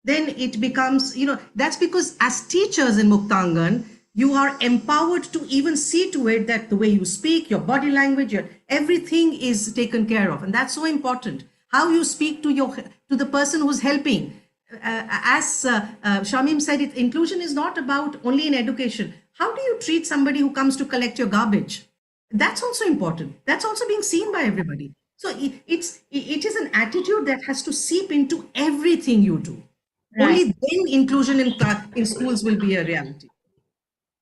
then it becomes, that's because as teachers in Muktangan, you are empowered to even see to it that the way you speak, your body language, everything is taken care of. And that's so important. How you speak to the person who's helping. As Shamin said, inclusion is not about only in education. How do you treat somebody who comes to collect your garbage? That's also important. That's also being seen by everybody. So it is an attitude that has to seep into everything you do. Right. Only then inclusion in schools will be a reality.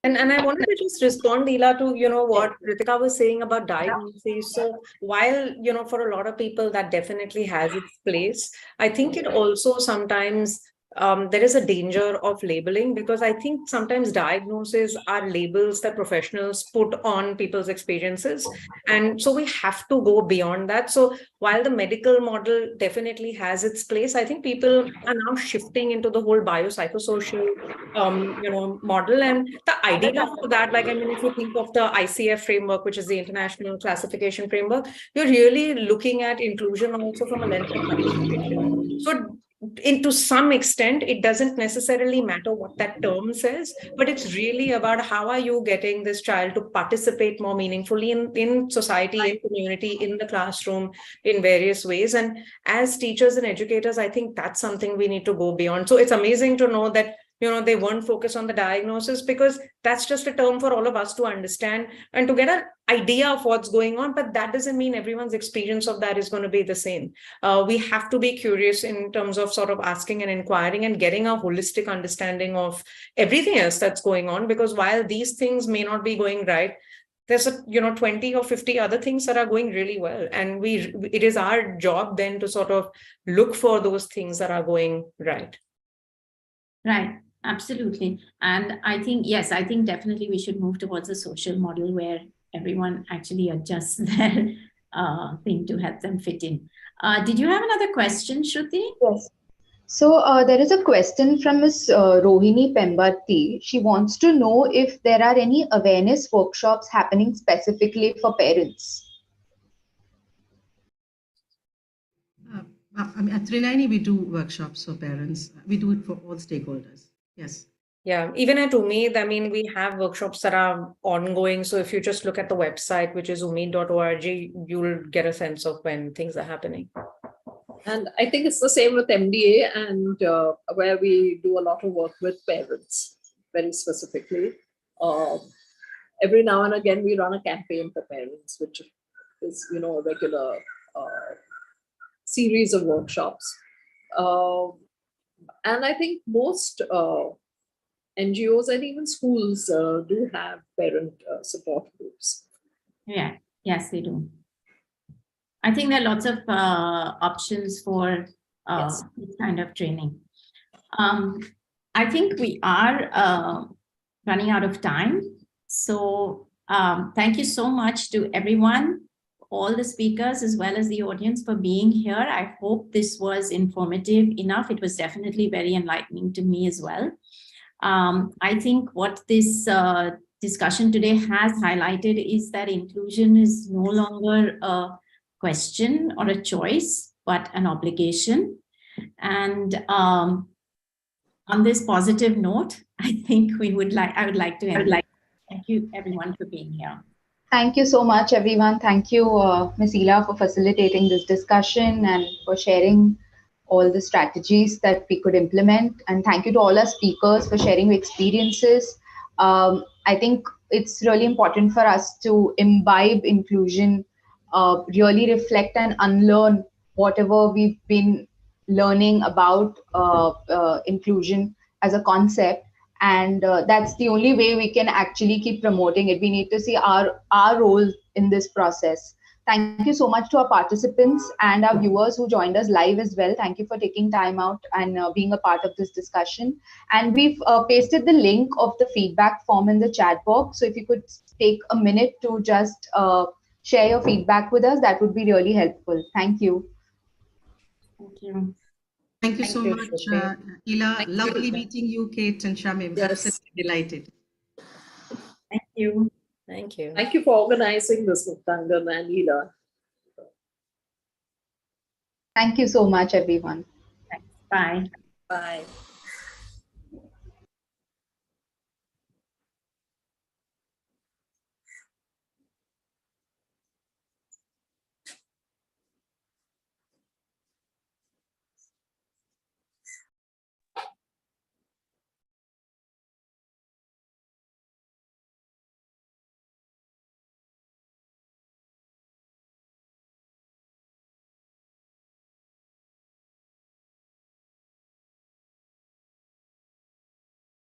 And I wanted to just respond, Ila, to, what Ritika was saying about diagnosis. So while, for a lot of people that definitely has its place, I think it also sometimes there is a danger of labeling, because I think sometimes diagnoses are labels that professionals put on people's experiences. And so we have to go beyond that. So while the medical model definitely has its place, I think people are now shifting into the whole biopsychosocial, model. And the idea for that, if you think of the ICF framework, which is the International Classification Framework, you're really looking at inclusion also from a lens of participation. So to some extent, it doesn't necessarily matter what that term says, but it's really about how are you getting this child to participate more meaningfully in society, in community, in the classroom, in various ways. And as teachers and educators, I think that's something we need to go beyond. So it's amazing to know that they weren't focused on the diagnosis, because that's just a term for all of us to understand and to get an idea of what's going on. But that doesn't mean everyone's experience of that is going to be the same. We have to be curious in terms of sort of asking and inquiring and getting a holistic understanding of everything else that's going on, because while these things may not be going right, there's 20 or 50 other things that are going really well. And it is our job then to sort of look for those things that are going right. Right. Absolutely. And I think definitely we should move towards a social model where everyone actually adjusts their thing to help them fit in. Did you have another question, Shruti? Yes. So there is a question from Ms. Rohini Pembati. She wants to know if there are any awareness workshops happening specifically for parents. At Trinayani, we do workshops for parents. We do it for all stakeholders. Yes. Yeah, even at Ummeed, I mean, we have workshops that are ongoing. So if you just look at the website, which is ummeed.org, you'll get a sense of when things are happening. And I think it's the same with MDA, and where we do a lot of work with parents, very specifically. Every now and again, we run a campaign for parents, which is, you know, a regular series of workshops. And I think most NGOs and even schools do have parent support groups. Yeah, yes, they do. I think there are lots of options for Yes. this kind of training. I think we are running out of time. So thank you so much to everyone, all the speakers, as well as the audience for being here. I hope this was informative enough. It was definitely very enlightening to me as well. I think what this discussion today has highlighted is that inclusion is no longer a question or a choice, but an obligation. And on this positive note, I think I would like to end. Thank you everyone for being here. Thank you so much, everyone. Thank you, Ms.Ila, for facilitating this discussion and for sharing all the strategies that we could implement. And thank you to all our speakers for sharing experiences. I think it's really important for us to imbibe inclusion, really reflect and unlearn whatever we've been learning about inclusion as a concept. And that's the only way we can actually keep promoting it. We need to see our role in this process. Thank you so much to our participants and our viewers who joined us live as well. Thank you for taking time out and being a part of this discussion. And we've pasted the link of the feedback form in the chat box. So if you could take a minute to just share your feedback with us, that would be really helpful. Thank you. Thank you. Thank you so much, Ila. Lovely you. meeting you, Kate and Shamin. Yes. Absolutely delighted. Thank you. Thank you. Thank you for organizing this, Muktangan and Ila. Thank you so much, everyone. Thanks. Bye. Bye.